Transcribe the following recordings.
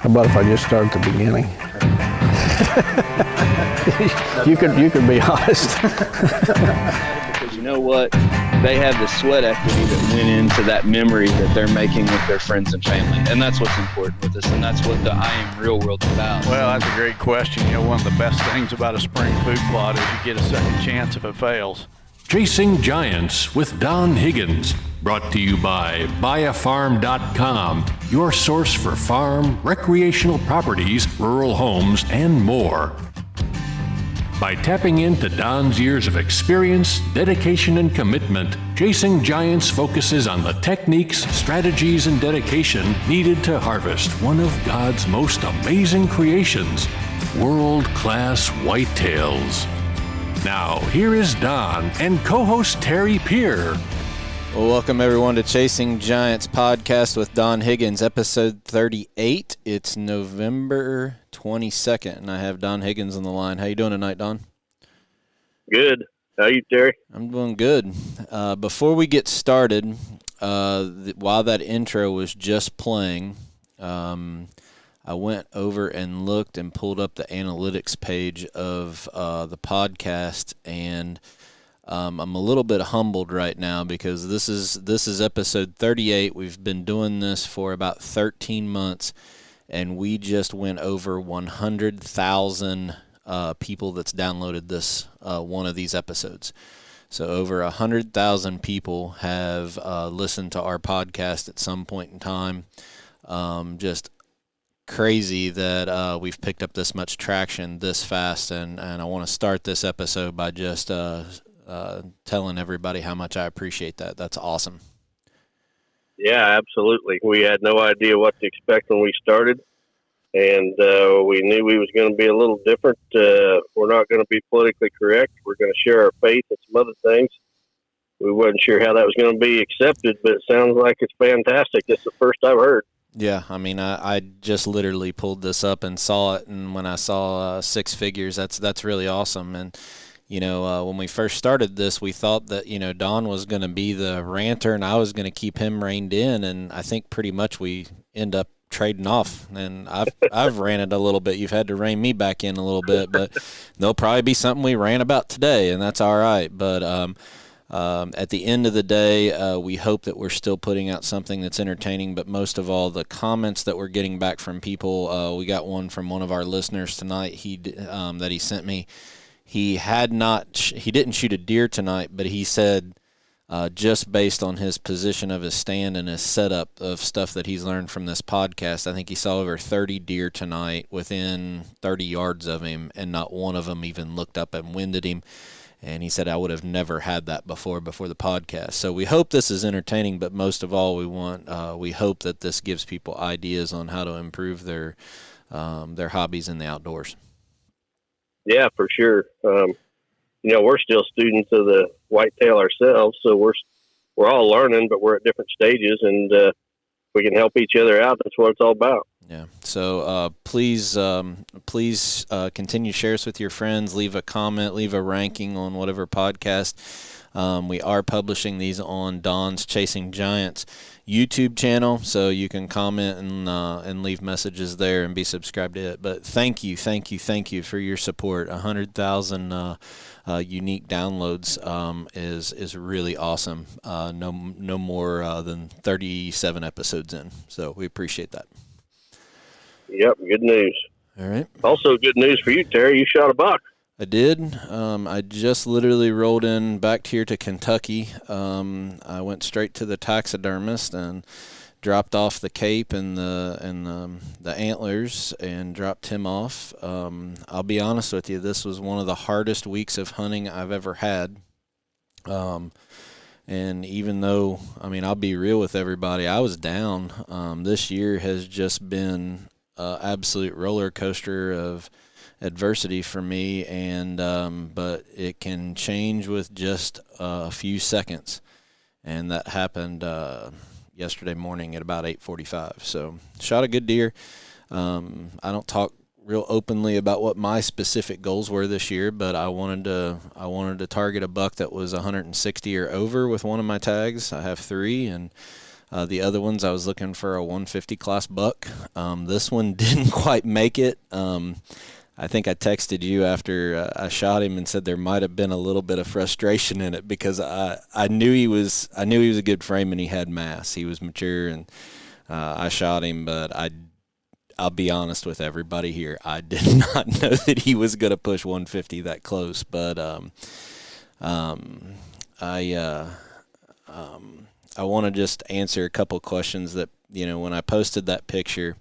How about if I just start at the beginning? you could be honest. Because you know what? They have the sweat equity that went into that memory that they're making with their friends and family. And that's what's important with this. And that's what the I Am Real world's about. Well, that's a great question. You know, one of the best things about a spring food plot is you get a second chance if it fails. Chasing Giants with Don Higgins. Brought to you by buyafarm.com, your source for farm, recreational properties, rural homes, and more. By tapping into Don's years of experience, dedication, and commitment, Chasing Giants focuses on the techniques, strategies, and dedication needed to harvest one of God's most amazing creations, world-class whitetails. Now, here is Don and co-host Terry Peer. Well, welcome everyone to Chasing Giants podcast with Don Higgins, episode 38. It's November 22nd, and I have Don Higgins on the line. How you doing tonight, Don? Good. How you, Terry? I'm doing good. Before we get started, while that intro was just playing, I went over and looked and pulled up the analytics page of the podcast, and I'm a little bit humbled right now because this is episode 38. We've been doing this for about 13 months, and we just went over 100,000 people that's downloaded this one of these episodes. So over 100,000 people have listened to our podcast at some point in time. Just crazy that we've picked up this much traction this fast, and I want to start this episode by just telling everybody how much I appreciate that. That's awesome. Yeah, absolutely. We had no idea what to expect when we started, and we knew we was going to be a little different. We're not going to be politically correct. We're going to share our faith and some other things. We wasn't sure how that was going to be accepted, but it sounds like it's fantastic. It's the first I've heard. Yeah, I mean, I just literally pulled this up and saw it, and when I saw six figures, that's really awesome. And you know, when we first started this, we thought that, you know, Don was going to be the ranter and I was going to keep him reined in, and I think pretty much we end up trading off. And I've ranted a little bit. You've had to rein me back in a little bit, but there'll probably be something we rant about today, and that's all right. But at the end of the day, we hope that we're still putting out something that's entertaining, but most of all, the comments that we're getting back from people, we got one from one of our listeners tonight that he sent me. He didn't shoot a deer tonight, but he said just based on his position of his stand and his setup of stuff that he's learned from this podcast, I think he saw over 30 deer tonight within 30 yards of him, and not one of them even looked up and winded him. And he said, I would have never had that before the podcast. So we hope this is entertaining, but most of all, we hope that this gives people ideas on how to improve their hobbies in the outdoors. Yeah, for sure. You know, we're still students of the whitetail ourselves, so we're all learning, but we're at different stages, and we can help each other out. That's what it's all about. Yeah. So please continue to share us with your friends. Leave a comment, leave a ranking on whatever podcast. We are publishing these on Don's Chasing Giants YouTube channel, so you can comment and leave messages there and be subscribed to it. But thank you for your support. 100,000 unique downloads is really awesome. No more than 37 episodes in, so we appreciate that. Yep, good news. All right. Also good news for you, Terry. You shot a buck. I did. I just literally rolled in back here to Kentucky. I went straight to the taxidermist and dropped off the cape and the antlers and dropped him off. I'll be honest with you, this was one of the hardest weeks of hunting I've ever had. And even though, I mean, I'll be real with everybody, I was down. This year has just been an absolute roller coaster of adversity for me, and but it can change with just a few seconds, and that happened yesterday morning at about 8:45. So shot a good deer. I don't talk real openly about what my specific goals were this year, but I wanted to target a buck that was 160 or over with one of my tags. I have 3, and The other ones, I was looking for a 150 class buck. This one didn't quite make it. I think I texted you after I shot him and said there might have been a little bit of frustration in it because I knew he was a good frame and he had mass. He was mature, and I shot him, but I'll be honest with everybody here. I did not know that he was going to push 150 that close, but I want to just answer a couple questions that, when I posted that picture,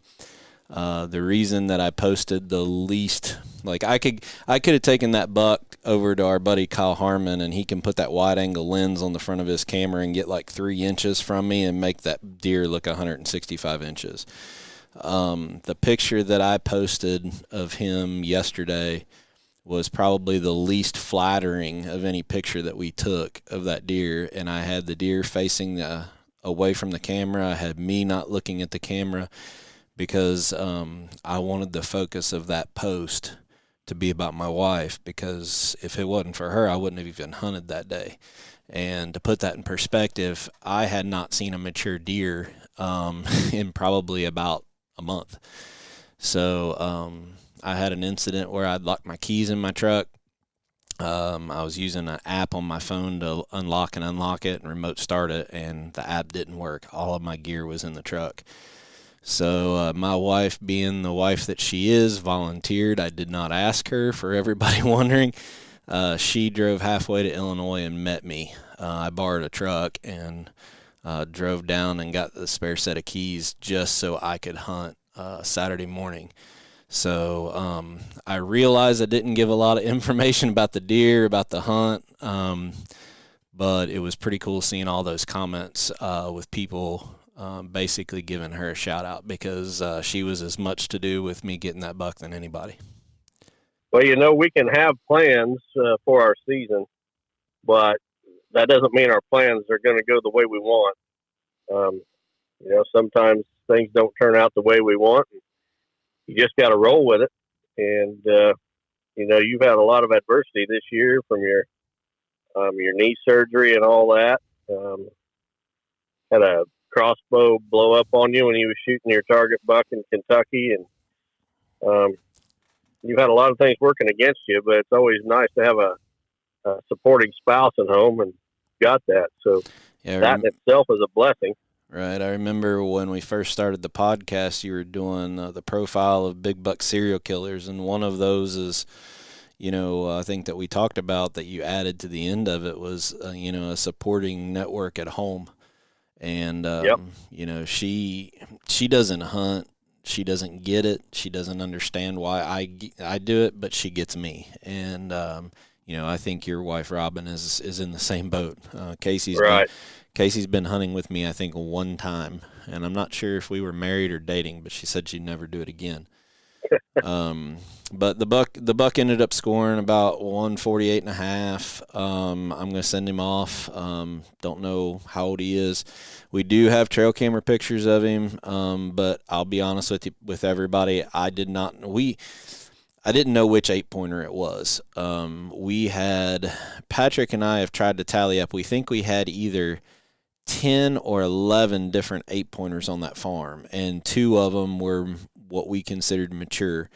the reason that I posted the least, like I could have taken that buck over to our buddy Kyle Harmon, and he can put that wide angle lens on the front of his camera and get like 3 inches from me and make that deer look 165 inches. The picture that I posted of him yesterday was probably the least flattering of any picture that we took of that deer, and I had the deer facing away from the camera. I had me not looking at the camera because I wanted the focus of that post to be about my wife, because if it wasn't for her, I wouldn't have even hunted that day. And to put that in perspective, I had not seen a mature deer in probably about a month. So I had an incident where I'd locked my keys in my truck. I was using an app on my phone to unlock and unlock it and remote start it, and the app didn't work. All of my gear was in the truck. So my wife, being the wife that she is, volunteered. I did not ask her, for everybody wondering. She drove halfway to Illinois and met me. I borrowed a truck and drove down and got the spare set of keys just so I could hunt Saturday morning. So I realized I didn't give a lot of information about the deer, about the hunt, but it was pretty cool seeing all those comments with people basically giving her a shout out, because she was as much to do with me getting that buck than anybody. Well, we can have plans for our season, but that doesn't mean our plans are going to go the way we want. Sometimes things don't turn out the way we want. You just got to roll with it. And, you've had a lot of adversity this year from your knee surgery and all that. Had a crossbow blow up on you when you were shooting your target buck in Kentucky. And you've had a lot of things working against you, but it's always nice to have a supporting spouse at home, and got that. So that in itself is a blessing. Right. I remember when we first started the podcast, you were doing the profile of big buck serial killers, and one of those is, I think that we talked about that you added to the end of it was, a supporting network at home. And, she doesn't hunt. She doesn't get it. She doesn't understand why I do it, but she gets me. And, I think your wife, Robin, is in the same boat. Casey's right. Casey's been hunting with me, I think, one time, and I'm not sure if we were married or dating, but she said she'd never do it again. But the buck ended up scoring about 148.5. I'm going to send him off. Don't know how old he is. We do have trail camera pictures of him, but I'll be honest with everybody, I didn't know which 8-pointer it was. Patrick and I have tried to tally up. We think we had either 10 or 11 different 8-pointers on that farm, and 2 of them were what we considered mature.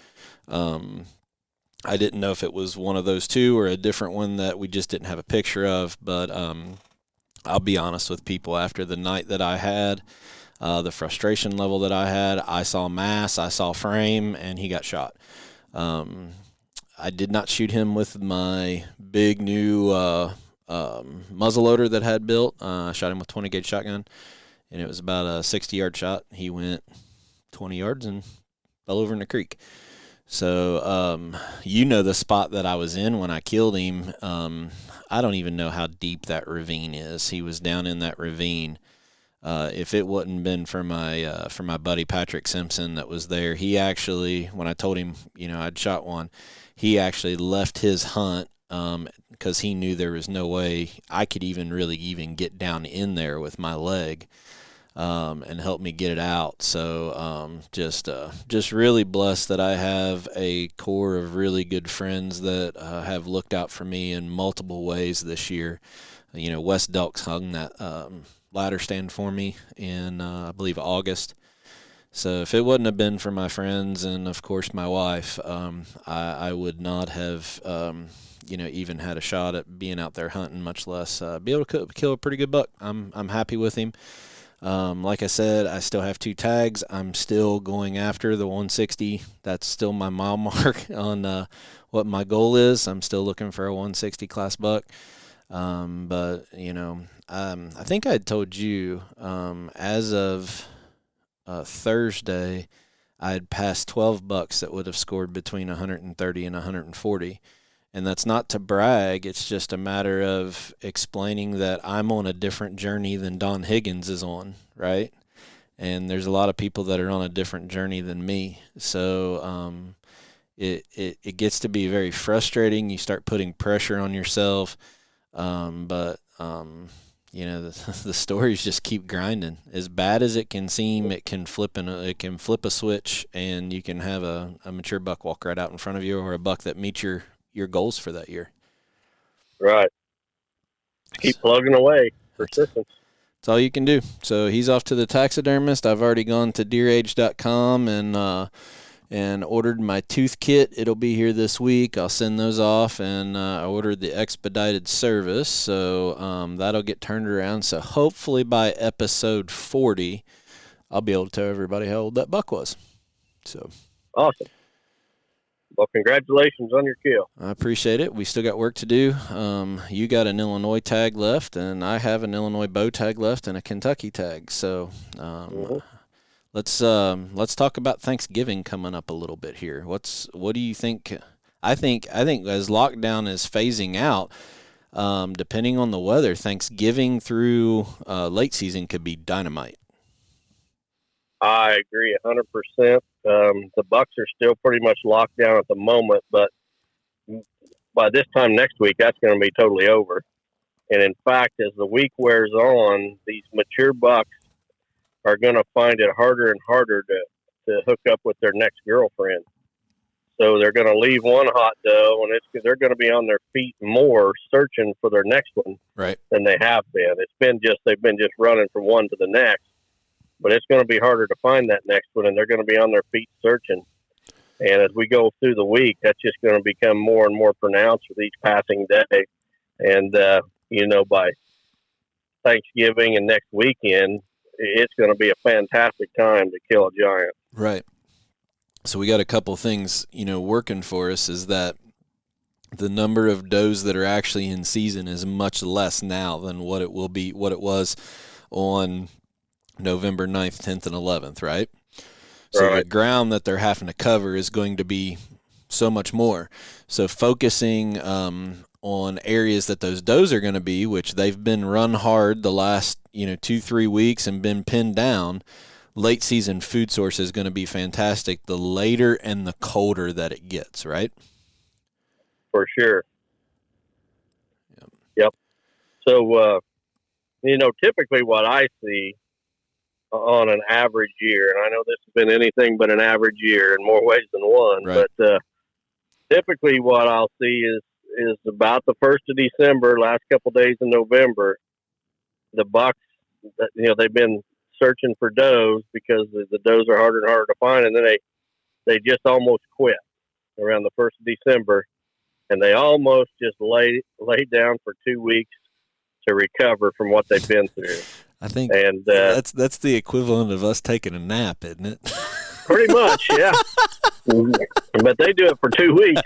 I didn't know if it was one of those 2 or a different one that we just didn't have a picture of, but I'll be honest with people, after the night that I had, the frustration level that I had, I saw mass, I saw frame, and he got shot. I did not shoot him with my big new muzzleloader that I had built. I shot him with 20 gauge shotgun, and it was about a 60-yard shot. He went 20 yards and fell over in the creek. So the spot that I was in when I killed him. I don't even know how deep that ravine is. He was down in that ravine. If it wouldn't been for my buddy Patrick Simpson that was there, he actually, when I told him I'd shot one, he actually left his hunt because he knew there was no way I could even get down in there with my leg and help me get it out. So just really blessed that I have a core of really good friends that have looked out for me in multiple ways this year. Wes Delks hung that ladder stand for me in, I believe, August. So if it wouldn't have been for my friends and, of course, my wife, I would not have, even had a shot at being out there hunting, much less be able to kill a pretty good buck. I'm happy with him. Like I said, I still have 2 tags. I'm still going after the 160. That's still my mile mark on what my goal is. I'm still looking for a 160 class buck. But, I think I had told you as of Thursday, I had passed 12 bucks that would have scored between 130 and 140. And that's not to brag. It's just a matter of explaining that I'm on a different journey than Don Higgins is on, right? And there's a lot of people that are on a different journey than me. So it gets to be very frustrating. You start putting pressure on yourself. But the stories just keep grinding. As bad as it can seem, it can flip a switch, and you can have a mature buck walk right out in front of you, or a buck that meets your goals for that year. Right. Keep plugging away. Persistence. That's all you can do. So he's off to the taxidermist. I've already gone to deerage.com and ordered my tooth kit. It'll be here this week. I'll send those off, and I ordered the expedited service, so that'll get turned around. So hopefully by episode 40, I'll be able to tell everybody how old that buck was. So awesome. Well, congratulations on your kill. I appreciate it. We still got work to do. You got an Illinois tag left, and I have an Illinois bow tag left and a Kentucky tag. So let's talk about Thanksgiving coming up a little bit here. What do you think? I think as lockdown is phasing out, depending on the weather, Thanksgiving through late season could be dynamite. I agree 100%. The Bucks are still pretty much locked down at the moment, but by this time next week, that's going to be totally over. And in fact, as the week wears on, these mature bucks are going to find it harder and harder to hook up with their next girlfriend. So they're going to leave one hot doe, and they're going to be on their feet more searching for their next one, right, than they have been. They've been just running from one to the next. But it's going to be harder to find that next one, and they're going to be on their feet searching. And as we go through the week, that's just going to become more and more pronounced with each passing day. And, by Thanksgiving and next weekend, it's going to be a fantastic time to kill a giant. Right. So we got a couple things, working for us, is that the number of does that are actually in season is much less now than what it was on November 9th, 10th, and 11th, right? So the ground that they're having to cover is going to be so much more. So focusing on areas that those does are going to be, which they've been run hard the last 2-3 weeks and been pinned down, late season food source is going to be fantastic the later and the colder that it gets, right? For sure. Yep. So, typically what I see on an average year, and I know this has been anything but an average year in more ways than one, right, but typically what I'll see is about the 1st of December, last couple days in November, the bucks, they've been searching for does because the does are harder and harder to find, and then they just almost quit around the 1st of December, and they almost just lay down for 2 weeks to recover from what they've been through. I think that's the equivalent of us taking a nap, isn't it? Pretty much, yeah. But they do it for 2 weeks.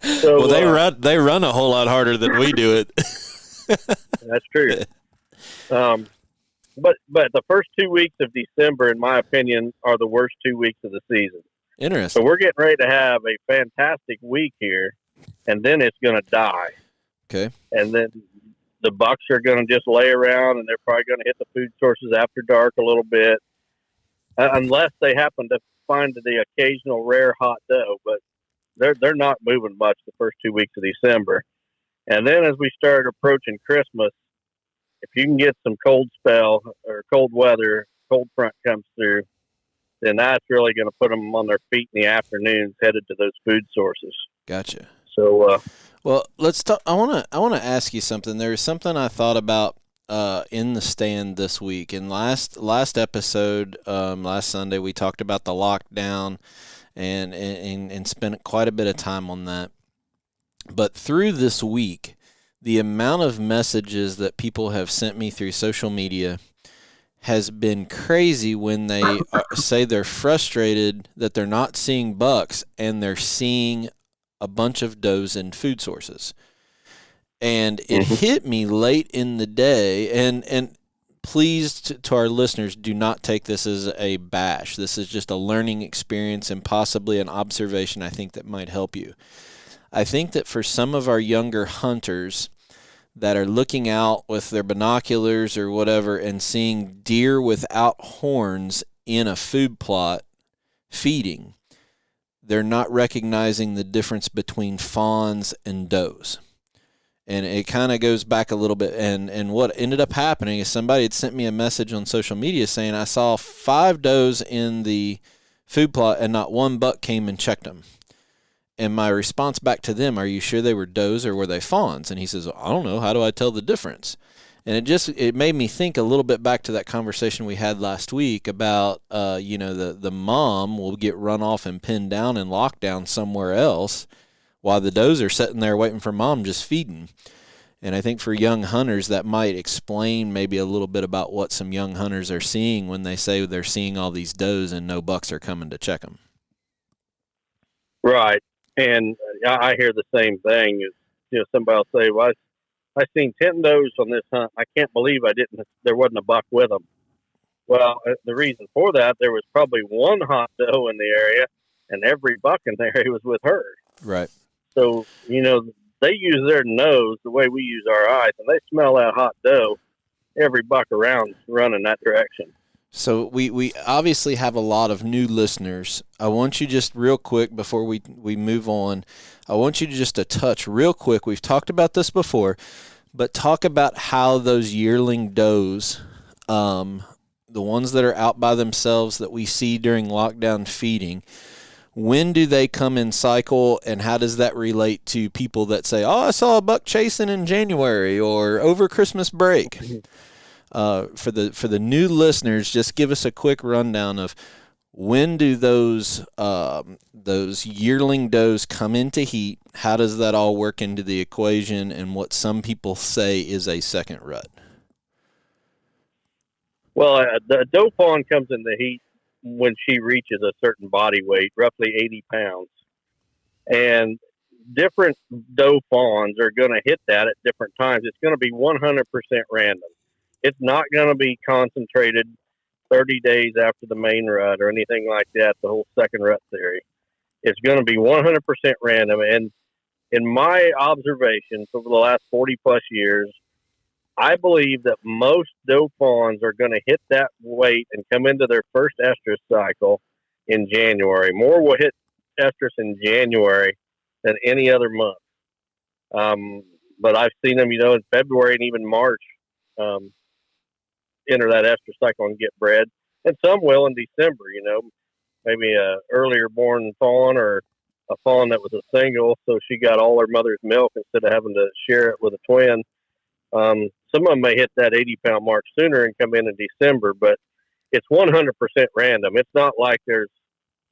So, they run a whole lot harder than we do it. That's true. But the first 2 weeks of December, in my opinion, are the worst 2 weeks of the season. Interesting. So we're getting ready to have a fantastic week here, and then it's going to die. Okay. And then the bucks are going to just lay around, and they're probably going to hit the food sources after dark a little bit, unless they happen to find the occasional rare hot doe. But they're not moving much the first 2 weeks of December. And then as we start approaching Christmas, if you can get some cold spell or cold weather, cold front comes through, then that's really going to put them on their feet in the afternoons, headed to those food sources. Gotcha. So, well, let's talk. I want to ask you something. There was something I thought about in the stand this week. And last episode, last Sunday, we talked about the lockdown and spent quite a bit of time on that. But through this week, the amount of messages that people have sent me through social media has been crazy when they say they're frustrated that they're not seeing bucks and they're seeing a bunch of does in food sources. And it hit me late in the day, and please, to our listeners, do not take this as a bash. This is just a learning experience and possibly an observation I think that might help you. I think that for some of our younger hunters that are looking out with their binoculars or whatever and seeing deer without horns in a food plot feeding, they're not recognizing the difference between fawns and does. And it kind of goes back a little bit. And what ended up happening is somebody had sent me a message on social media saying, I saw 5 does in the food plot and not one buck came and checked them. And my response back to them, are you sure they were does or were they fawns? And he says, I don't know. How do I tell the difference? And it made me think a little bit back to that conversation we had last week about, the mom will get run off and pinned down and locked down somewhere else while the does are sitting there waiting for mom just feeding. And I think for young hunters, that might explain maybe a little bit about what some young hunters are seeing when they say they're seeing all these does and no bucks are coming to check them. Right. And I hear the same thing. Somebody will say, well, I seen 10 does on this hunt. I can't believe there wasn't a buck with them. Well, the reason for that, there was probably one hot doe in the area and every buck in the area was with her. Right. So, they use their nose the way we use our eyes, and they smell that hot doe. Every buck around running that direction. So we obviously have a lot of new listeners. I want you just real quick before we move on, I want you to just to touch real quick. We've talked about this before, but talk about how those yearling does, the ones that are out by themselves that we see during lockdown feeding, when do they come in cycle, and how does that relate to people that say, oh, I saw a buck chasing in January or over Christmas break? For the new listeners, just give us a quick rundown of when do those yearling does come into heat? How does that all work into the equation, and what some people say is a second rut? Well, the doe fawn comes into heat when she reaches a certain body weight, roughly 80 pounds, and different doe fawns are going to hit that at different times. It's going to be 100% random. It's not going to be concentrated 30 days after the main rut or anything like that, the whole second rut theory. It's going to be 100% random. And in my observations over the last 40-plus years, I believe that most doe fawns are going to hit that weight and come into their first estrus cycle in January. More will hit estrus in January than any other month. But I've seen them, in February and even March, enter that estrus cycle and get bred. And some will in December, maybe a earlier born fawn or a fawn that was a single, so she got all her mother's milk instead of having to share it with a twin. Some of them may hit that 80-pound mark sooner and come in December, but it's 100% random. It's not like there's,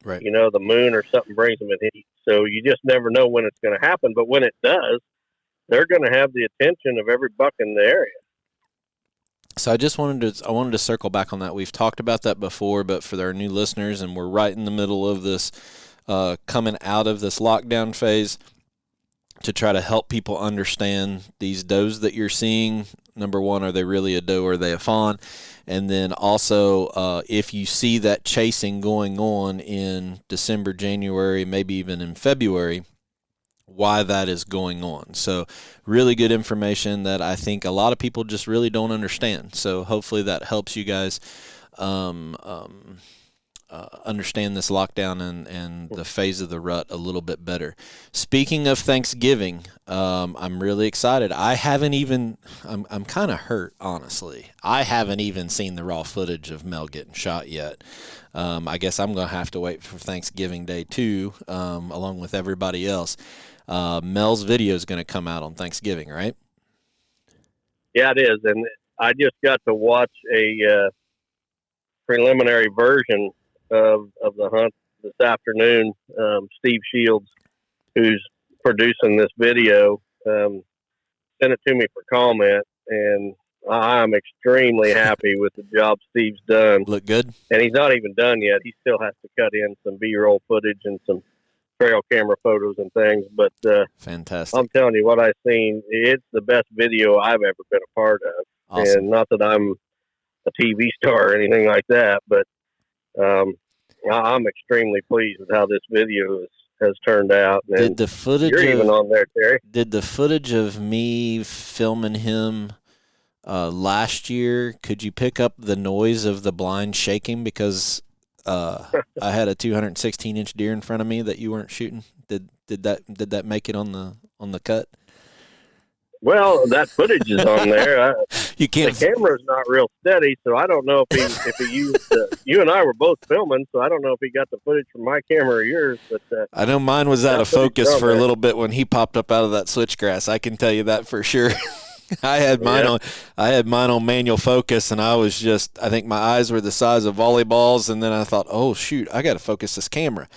right, the moon or something brings them in heat. So you just never know when it's going to happen. But when it does, they're going to have the attention of every buck in the area. So I wanted to circle back on that. We've talked about that before, but for our new listeners, and we're right in the middle of this, coming out of this lockdown phase, to try to help people understand these does that you're seeing. Number one, are they really a doe or are they a fawn? And then also, if you see that chasing going on in December, January, maybe even in February, why that is going on. So really good information that I think a lot of people just really don't understand. So hopefully that helps you guys understand this lockdown and the phase of the rut a little bit better. Speaking of Thanksgiving, I'm really excited. I'm kind of hurt, honestly. I haven't even seen the raw footage of Mel getting shot yet. I guess I'm going to have to wait for Thanksgiving Day too, along with everybody else. Mel's video is going to come out on Thanksgiving, right? Yeah, it is. And I just got to watch a preliminary version of the hunt this afternoon. Steve Shields, who's producing this video, sent it to me for comment, and I'm extremely happy with the job Steve's done. Look good. And he's not even done yet. He still has to cut in some B-roll footage and some trail camera photos and things. But fantastic. I'm telling you, what I've seen, it's the best video I've ever been a part of. Awesome. And not that I'm a TV star or anything like that, but I'm extremely pleased with how this video has turned out. And did the footage you're even on there, Terry. Did the footage of me filming him last year, could you pick up the noise of the blind shaking because I had a 216-inch deer in front of me that you weren't shooting? Did that make it on the cut? Well, that footage is on there. You can't. The camera's not real steady, so I don't know if he used. You and I were both filming, so I don't know if he got the footage from my camera or yours. But I know mine was out of focus for a little bit when he popped up out of that switchgrass. I can tell you that for sure. I had mine on manual focus, and I think my eyes were the size of volleyballs, and then I thought, oh shoot, I got to focus this camera.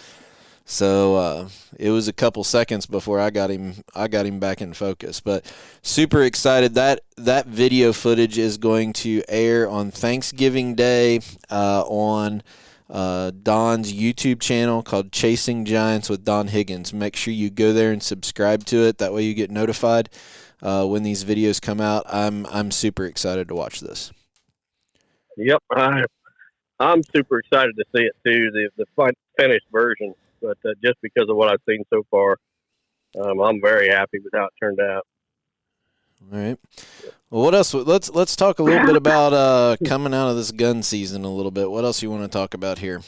So it was a couple seconds before I got him back in focus. But super excited. That video footage is going to air on Thanksgiving Day on Don's YouTube channel called Chasing Giants with Don Higgins. Make sure you go there and subscribe to it. That way you get notified when these videos come out. I'm super excited to watch this. Yep, I'm super excited to see it too. The finished version. But just because of what I've seen so far, I'm very happy with how it turned out. All right. Well, what else? Let's talk a little bit about coming out of this gun season a little bit. What else you want to talk about here?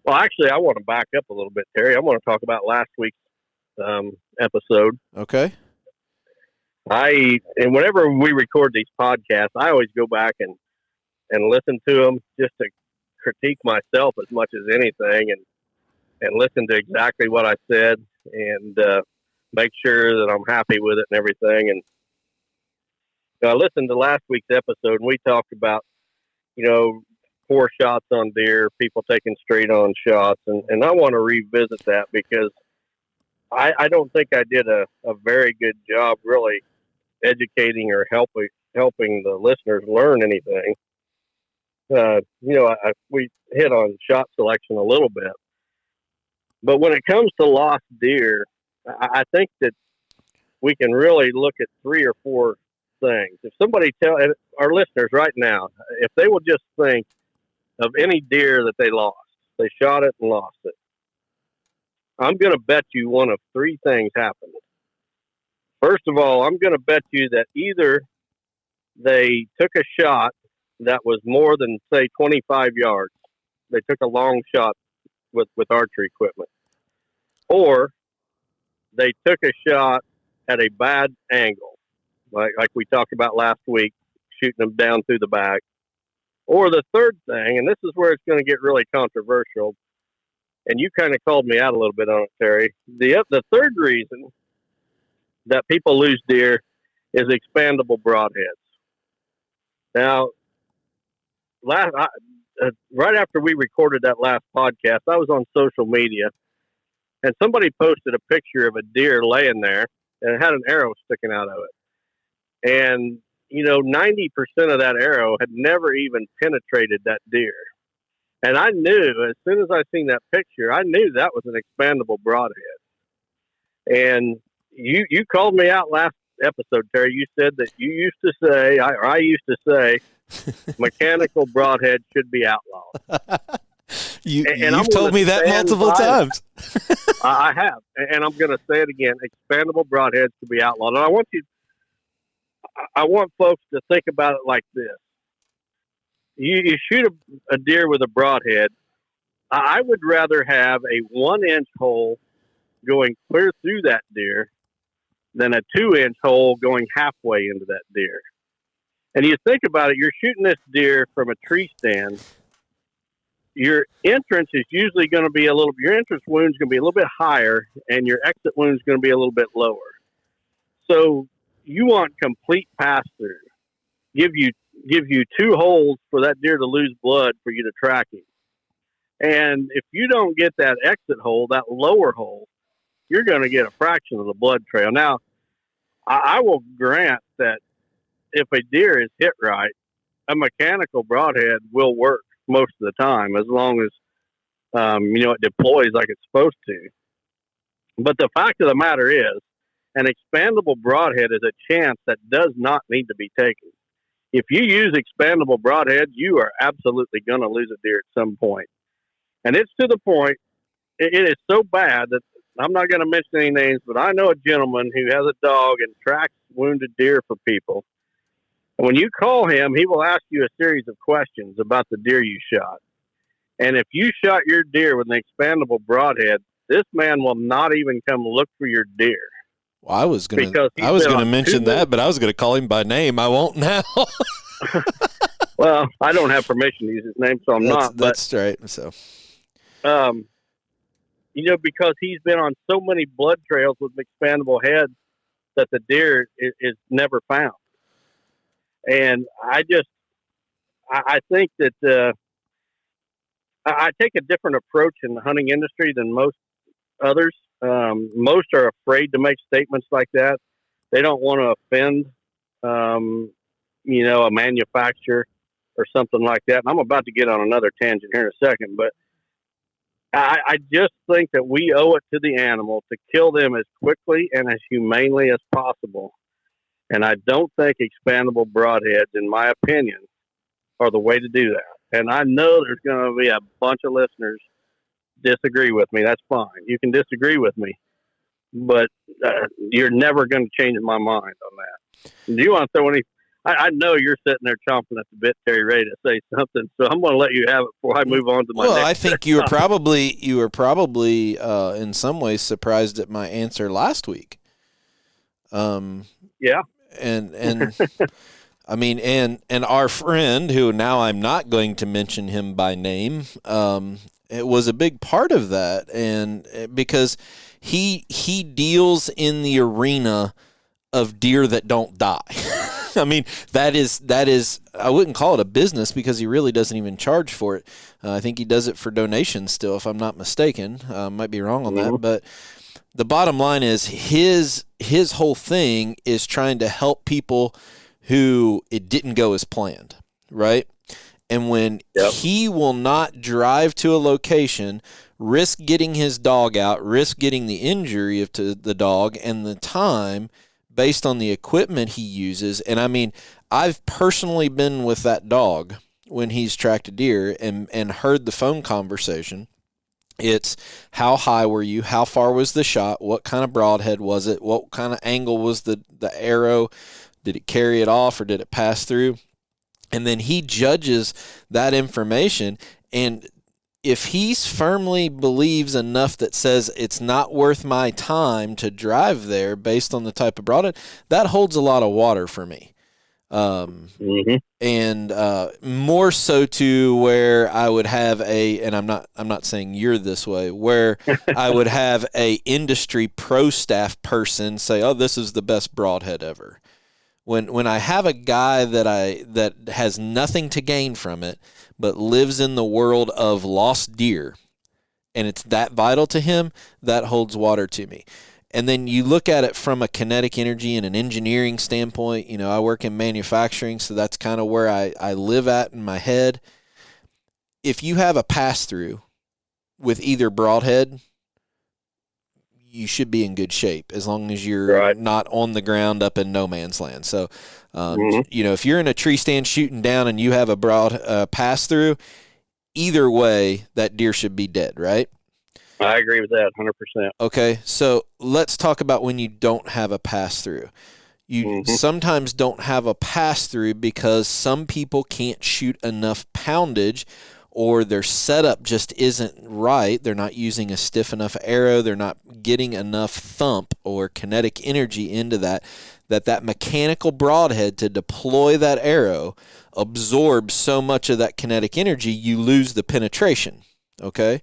Well, actually, I want to back up a little bit, Terry. I want to talk about last week's episode. Okay. And whenever we record these podcasts, I always go back and listen to them just to critique myself as much as anything, and listen to exactly what I said, and make sure that I'm happy with it and everything. And I listened to last week's episode, and we talked about, poor shots on deer, people taking straight on shots, and I want to revisit that because I don't think I did a very good job really educating or helping the listeners learn anything. We hit on shot selection a little bit, but when it comes to lost deer, I think that we can really look at 3 or 4 things. If somebody tell our listeners right now, if they will just think of any deer that they lost, they shot it and lost it, I'm going to bet you one of 3 things happened. First of all, I'm going to bet you that either they took a shot that was more than, say, 25 yards. They took a long shot with archery equipment. Or they took a shot at a bad angle, like we talked about last week, shooting them down through the back. Or the third thing, and this is where it's going to get really controversial, and you kind of called me out a little bit on it, Terry. The third reason that people lose deer is expandable broadheads. Now, right after we recorded that last podcast, I was on social media, and somebody posted a picture of a deer laying there, and it had an arrow sticking out of it. And, 90% of that arrow had never even penetrated that deer. And I knew, as soon as I seen that picture, I knew that was an expandable broadhead. And you called me out last episode, Terry. You said that you used to say, I used to say, mechanical broadhead should be outlawed. You've told me that multiple times. I have, and I'm going to say it again. Expandable broadheads should be outlawed. And I want folks to think about it like this. You shoot a deer with a broadhead. I would rather have a 1-inch hole going clear through that deer than a 2-inch hole going halfway into that deer. And you think about it, you're shooting this deer from a tree stand. Your entrance is usually going to be your entrance wound is going to be a little bit higher, and your exit wound is going to be a little bit lower. So you want complete pass through. Give you 2 holes for that deer to lose blood for you to track him. And if you don't get that exit hole, that lower hole, you're going to get a fraction of the blood trail. Now, I will grant that if a deer is hit right, a mechanical broadhead will work most of the time, as long as it deploys like it's supposed to. But the fact of the matter is, an expandable broadhead is a chance that does not need to be taken. If you use expandable broadhead, you are absolutely going to lose a deer at some point. And it's to the point, it is so bad that I'm not going to mention any names, but I know a gentleman who has a dog and tracks wounded deer for people. And when you call him, he will ask you a series of questions about the deer you shot. And if you shot your deer with an expandable broadhead, this man will not even come look for your deer. Well, I was going to mention that, but I was going to call him by name. I won't now. Well, I don't have permission to use his name, so I'm not. That's right. So, because he's been on so many blood trails with expandable heads that the deer is never found. And I think that I take a different approach in the hunting industry than most others. Most are afraid to make statements like that. They don't want to offend, a manufacturer or something like that. And I'm about to get on another tangent here in a second, but I just think that we owe it to the animal to kill them as quickly and as humanely as possible. And I don't think expandable broadheads, in my opinion, are the way to do that. And I know there's going to be a bunch of listeners disagree with me. That's fine. You can disagree with me, but you're never going to change my mind on that. Do you want to throw any? I know you're sitting there chomping at the bit, Terry, ready to say something. So I'm going to let you have it before I move on to my. Well, next I think you were probably in some ways surprised at my answer last week. Yeah, and I mean, and our friend, who now I'm not going to mention him by name, it was a big part of that, and because he deals in the arena of deer that don't die. I mean, that is I wouldn't call it a business because he really doesn't even charge for it. I think he does it for donations still, if I'm not mistaken. Might be wrong on that, but the bottom line is his whole thing is trying to help people who it didn't go as planned, right? And when he will not drive to a location, risk getting his dog out, risk getting the injury to the dog and the time based on the equipment he uses. And I mean, I've personally been with that dog when he's tracked a deer and heard the phone conversation. It's how high were you? How far was the shot? What kind of broadhead was it? What kind of angle was the arrow? Did it carry it off or did it pass through? And then he judges that information. And if he firmly believes enough that says it's not worth my time to drive there based on the type of broadhead, that holds a lot of water for me. And more so to where I would have and I'm not saying you're this way, where I would have a industry pro staff person say, "Oh, this is the best broadhead ever." When I have a guy that has nothing to gain from it, but lives in the world of lost deer, and it's that vital to him, that holds water to me. And then you look at it from a kinetic energy and an engineering standpoint. You know, I work in manufacturing, so that's kind of where I live at in my head. If you have a pass-through with either broadhead, you should be in good shape as long as you're not on the ground up in no man's land. So, if you're in a tree stand shooting down and you have a broad pass-through, either way, that deer should be dead, right? I agree with that 100%. Okay, so let's talk about when you don't have a pass-through. You sometimes don't have a pass-through because some people can't shoot enough poundage or their setup just isn't right. They're not using a stiff enough arrow. They're not getting enough thump or kinetic energy into that mechanical broadhead to deploy that arrow absorbs so much of that kinetic energy, you lose the penetration, okay?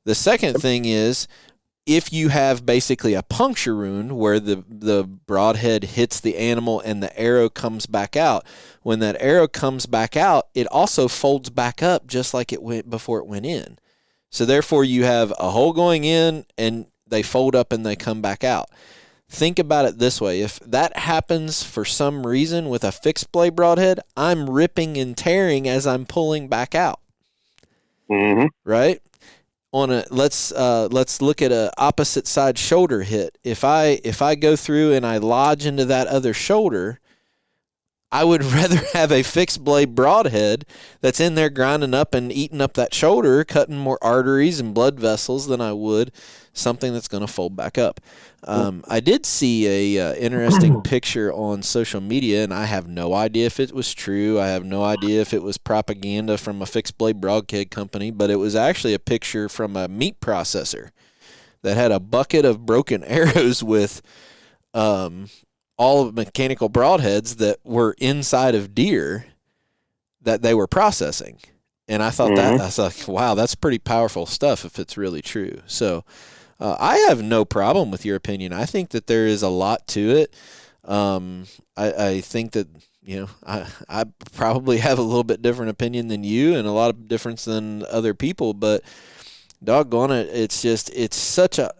The second thing is if you have basically a puncture wound where the broadhead hits the animal and the arrow comes back out, when that arrow comes back out, it also folds back up just like it went before it went in. So therefore you have a hole going in and they fold up and they come back out. Think about it this way. If that happens for some reason with a fixed blade broadhead, I'm ripping and tearing as I'm pulling back out. Mm-hmm. Right? Let's look at a opposite side shoulder hit. If I go through and I lodge into that other shoulder, I would rather have a fixed blade broadhead that's in there grinding up and eating up that shoulder, cutting more arteries and blood vessels than I would something that's going to fold back up. I did see a interesting picture on social media, and I have no idea if it was true. I have no idea if it was propaganda from a fixed blade broadhead company, but it was actually a picture from a meat processor that had a bucket of broken arrows with all of mechanical broadheads that were inside of deer that they were processing. And I thought that, I was like, wow, that's pretty powerful stuff if it's really true. So I have no problem with your opinion. I think that there is a lot to it. I think that, I probably have a little bit different opinion than you and a lot of difference than other people, but doggone it, it's such a...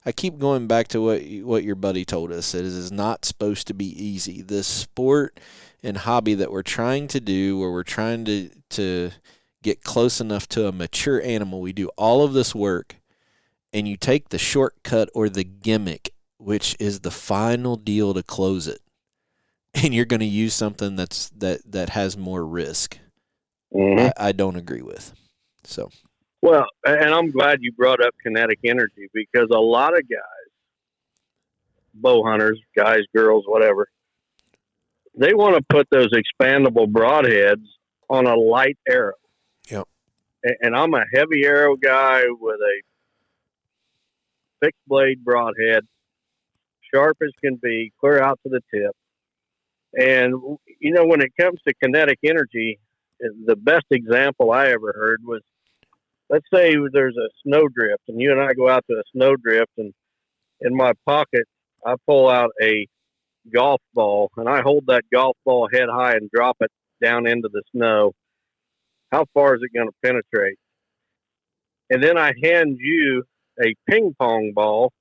I keep going back to what your buddy told us. It is not supposed to be easy. This sport and hobby that we're trying to do, where we're trying to get close enough to a mature animal, we do all of this work, and you take the shortcut or the gimmick, which is the final deal to close it, and you're going to use something that has more risk. I don't agree with. So. Well, and I'm glad you brought up kinetic energy, because a lot of guys, bow hunters, guys, girls, whatever, they want to put those expandable broadheads on a light arrow. Yep. And I'm a heavy arrow guy with a fixed blade broadhead, sharp as can be, clear out to the tip. And, when it comes to kinetic energy, the best example I ever heard was, let's say there's a snowdrift, and you and I go out to a snowdrift, and in my pocket, I pull out a golf ball, and I hold that golf ball head high and drop it down into the snow. How far is it going to penetrate? And then I hand you a ping pong ball,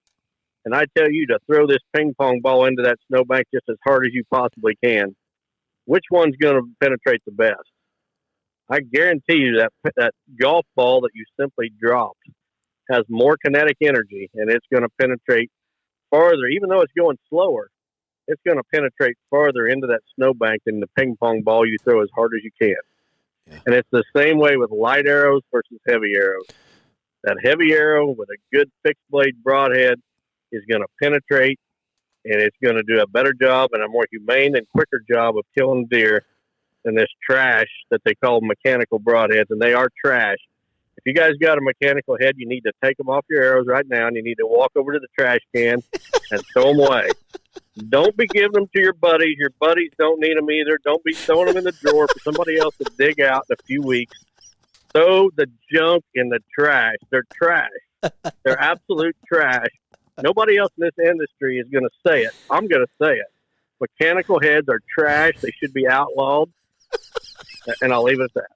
and I tell you to throw this ping pong ball into that snowbank just as hard as you possibly can. Which one's going to penetrate the best? I guarantee you that golf ball that you simply dropped has more kinetic energy, and it's going to penetrate farther. Even though it's going slower, it's going to penetrate farther into that snowbank than the ping pong ball you throw as hard as you can. Yeah. And it's the same way with light arrows versus heavy arrows. That heavy arrow with a good fixed blade broadhead is going to penetrate, and it's going to do a better job and a more humane and quicker job of killing deer than this trash that they call mechanical broadheads, and they are trash. If you guys got a mechanical head, you need to take them off your arrows right now, and you need to walk over to the trash can and throw them away. Don't be giving them to your buddies. Your buddies don't need them either. Don't be throwing them in the drawer for somebody else to dig out in a few weeks. Throw the junk in the trash. They're trash. They're absolute trash. Nobody else in this industry is going to say it. I'm going to say it. Mechanical heads are trash. They should be outlawed. And I'll leave it at that.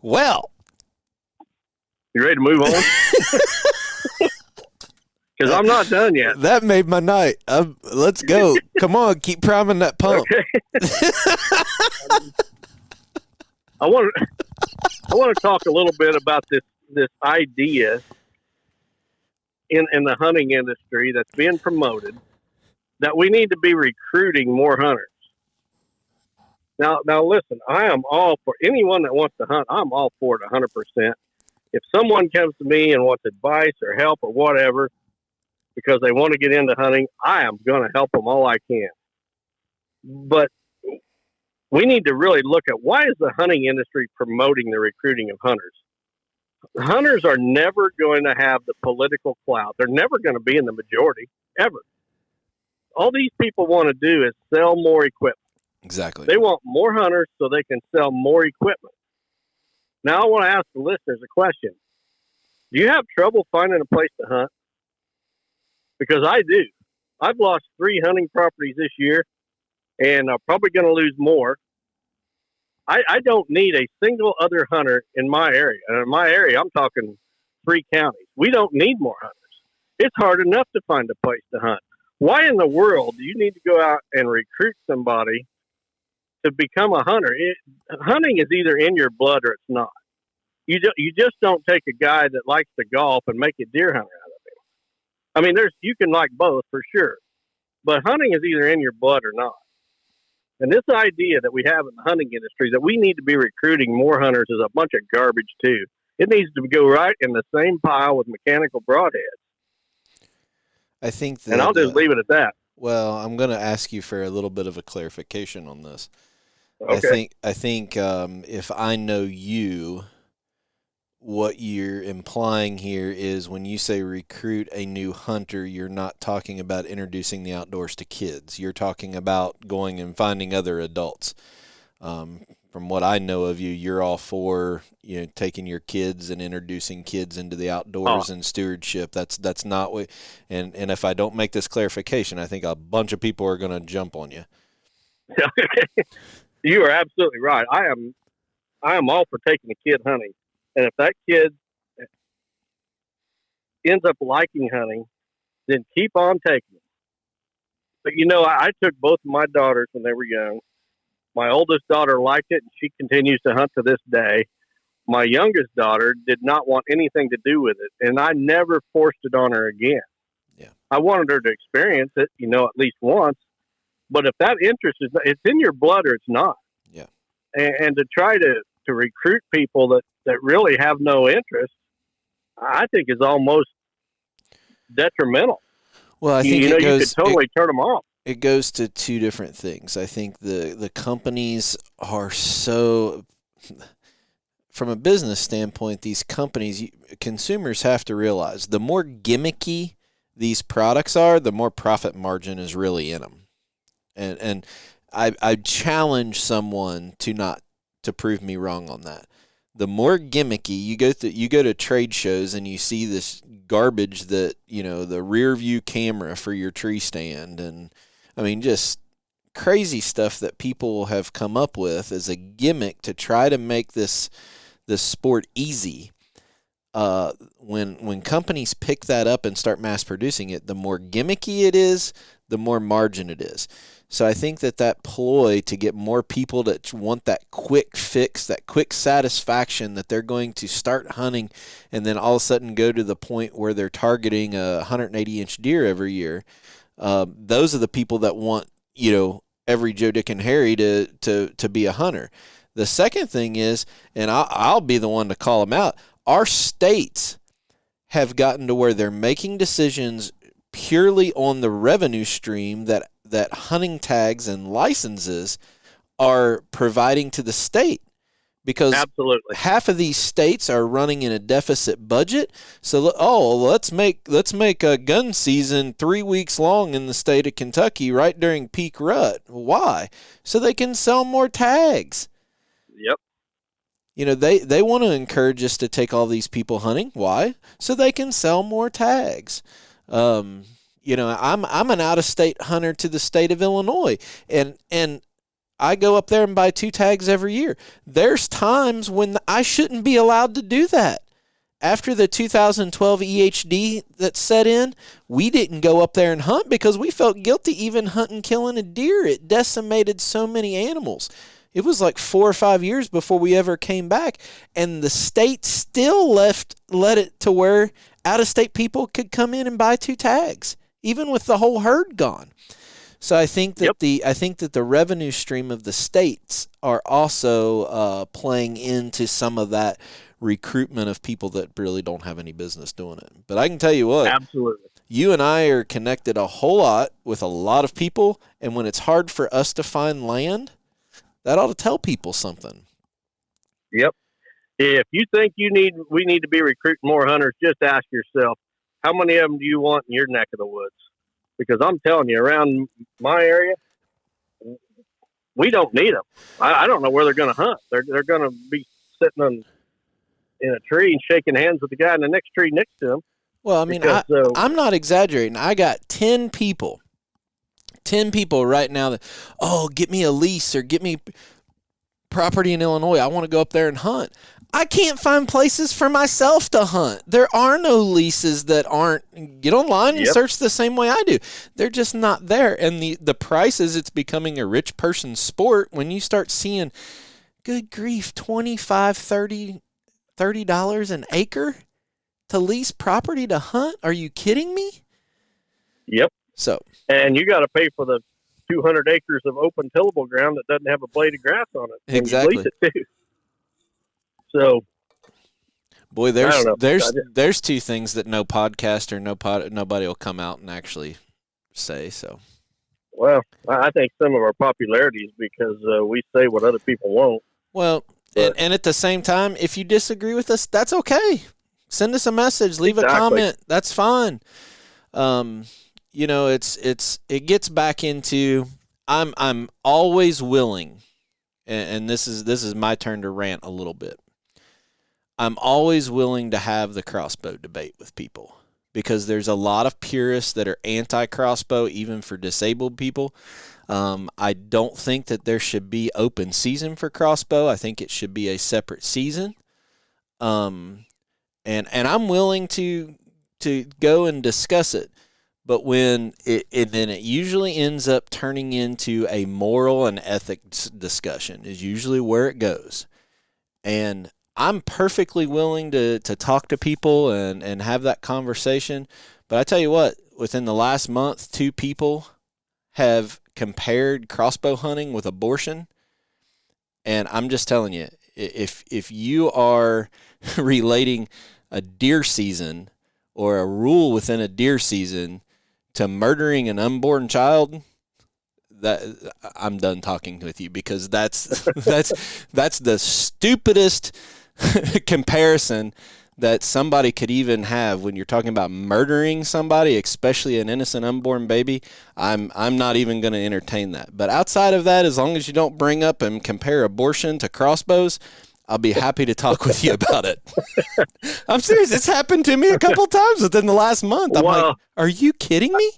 Well, you ready to move on? Because I'm not done yet. That made my night. Let's go. Come on, keep priming that pump. Okay. I want to talk a little bit about this idea in the hunting industry that's being promoted, that we need to be recruiting more hunters. Now listen, I am all for anyone that wants to hunt. I'm all for it 100%. If someone comes to me and wants advice or help or whatever, because they want to get into hunting, I am going to help them all I can. But we need to really look at, why is the hunting industry promoting the recruiting of hunters? Hunters are never going to have the political clout. They're never going to be in the majority, ever. All these people want to do is sell more equipment. Exactly. They want more hunters so they can sell more equipment. Now I want to ask the listeners a question. Do you have trouble finding a place to hunt? Because I do. I've lost 3 hunting properties this year, and I'm probably going to lose more. I don't need a single other hunter in my area. And in my area, I'm talking 3 counties. We don't need more hunters. It's hard enough to find a place to hunt. Why in the world do you need to go out and recruit somebody to become a hunter? Hunting is either in your blood or it's not. You just don't take a guy that likes to golf and make a deer hunter out of him. I mean, you can like both for sure, but hunting is either in your blood or not. And this idea that we have in the hunting industry that we need to be recruiting more hunters is a bunch of garbage too. It needs to go right in the same pile with mechanical broadheads. I think that, and I'll just leave it at that. Well, I'm going to ask you for a little bit of a clarification on this. Okay. I think if I know you, what you're implying here is when you say recruit a new hunter, you're not talking about introducing the outdoors to kids. You're talking about going and finding other adults. From what I know of you, you're all for taking your kids and introducing kids into the outdoors and stewardship. That's not what. And if I don't make this clarification, I think a bunch of people are going to jump on you. You are absolutely right. I am all for taking a kid hunting. And if that kid ends up liking hunting, then keep on taking them. But, I took both of my daughters when they were young. My oldest daughter liked it, and she continues to hunt to this day. My youngest daughter did not want anything to do with it, and I never forced it on her again. Yeah. I wanted her to experience it, at least once. But if that interest it's in your blood or it's not. Yeah. And to try to recruit people that really have no interest, I think is almost detrimental. Well, I think you could totally turn them off. It goes to 2 different things. I think the companies are so, from a business standpoint, these companies, consumers have to realize the more gimmicky these products are, the more profit margin is really in them. And I challenge someone to prove me wrong on that. The more gimmicky you go to trade shows and you see this garbage that the rear view camera for your tree stand, and I mean just crazy stuff that people have come up with as a gimmick to try to make this sport easy. When companies pick that up and start mass producing it, the more gimmicky it is, the more margin it is. So I think that ploy to get more people that want that quick fix, that quick satisfaction that they're going to start hunting and then all of a sudden go to the point where they're targeting a 180-inch deer every year, those are the people that want, every Joe, Dick, and Harry to be a hunter. The second thing is, and I'll be the one to call them out, our states have gotten to where they're making decisions purely on the revenue stream that hunting tags and licenses are providing to the state, because absolutely half of these states are running in a deficit budget. So let's make a gun season 3 weeks long in the state of Kentucky right during peak rut. Why? So they can sell more tags. Yep. They want to encourage us to take all these people hunting. Why? So they can sell more tags. I'm an out-of-state hunter to the state of Illinois, and I go up there and buy 2 tags every year. There's times when I shouldn't be allowed to do that. After the 2012 EHD that set in, we didn't go up there and hunt because we felt guilty even hunting, killing a deer. It decimated so many animals. It was like 4 or 5 years before we ever came back, and the state still let it to where out-of-state people could come in and buy 2 tags, even with the whole herd gone. So I think that the revenue stream of the states are also playing into some of that recruitment of people that really don't have any business doing it. But I can tell you what, absolutely, you and I are connected a whole lot with a lot of people, and when it's hard for us to find land, that ought to tell people something. Yep. If you think we need to be recruiting more hunters, just ask yourself, how many of them do you want in your neck of the woods? Because I'm telling you, around my area, we don't need them. I don't know where they're going to hunt. They're going to be sitting on in a tree and shaking hands with the guy in the next tree next to him. Well, I mean, I'm not exaggerating. I got 10 people right now that, get me a lease or get me property in Illinois. I want to go up there and hunt. I can't find places for myself to hunt. There are no leases that aren't. Get online and search the same way I do. They're just not there. And the prices, it's becoming a rich person's sport when you start seeing, good grief, $25, $30 an acre to lease property to hunt. Are you kidding me? Yep. So. And you got to pay for the 200 acres of open tillable ground that doesn't have a blade of grass on it. Exactly. You lease it too. So, boy, there's two things that no podcast or nobody will come out and actually say. So, well, I think some of our popularity is because we say what other people won't. Well, and at the same time, if you disagree with us, that's okay. Send us a message, leave a comment. That's fine. It gets back into I'm always willing, and this is my turn to rant a little bit. I'm always willing to have the crossbow debate with people because there's a lot of purists that are anti-crossbow, even for disabled people. I don't think that there should be open season for crossbow. I think it should be a separate season. And I'm willing to go and discuss it. But when then it usually ends up turning into a moral and ethics discussion is usually where it goes. And I'm perfectly willing to talk to people and have that conversation. But I tell you what, within the last month, 2 people have compared crossbow hunting with abortion. And I'm just telling you, if you are relating a deer season or a rule within a deer season to murdering an unborn child, that I'm done talking with you because that's the stupidest comparison that somebody could even have when you're talking about murdering somebody, especially an innocent unborn baby. I'm not even going to entertain that. But outside of that, as long as you don't bring up and compare abortion to crossbows, I'll be happy to talk with you about it. I'm serious. It's happened to me a couple times within the last month. I'm like, are you kidding me?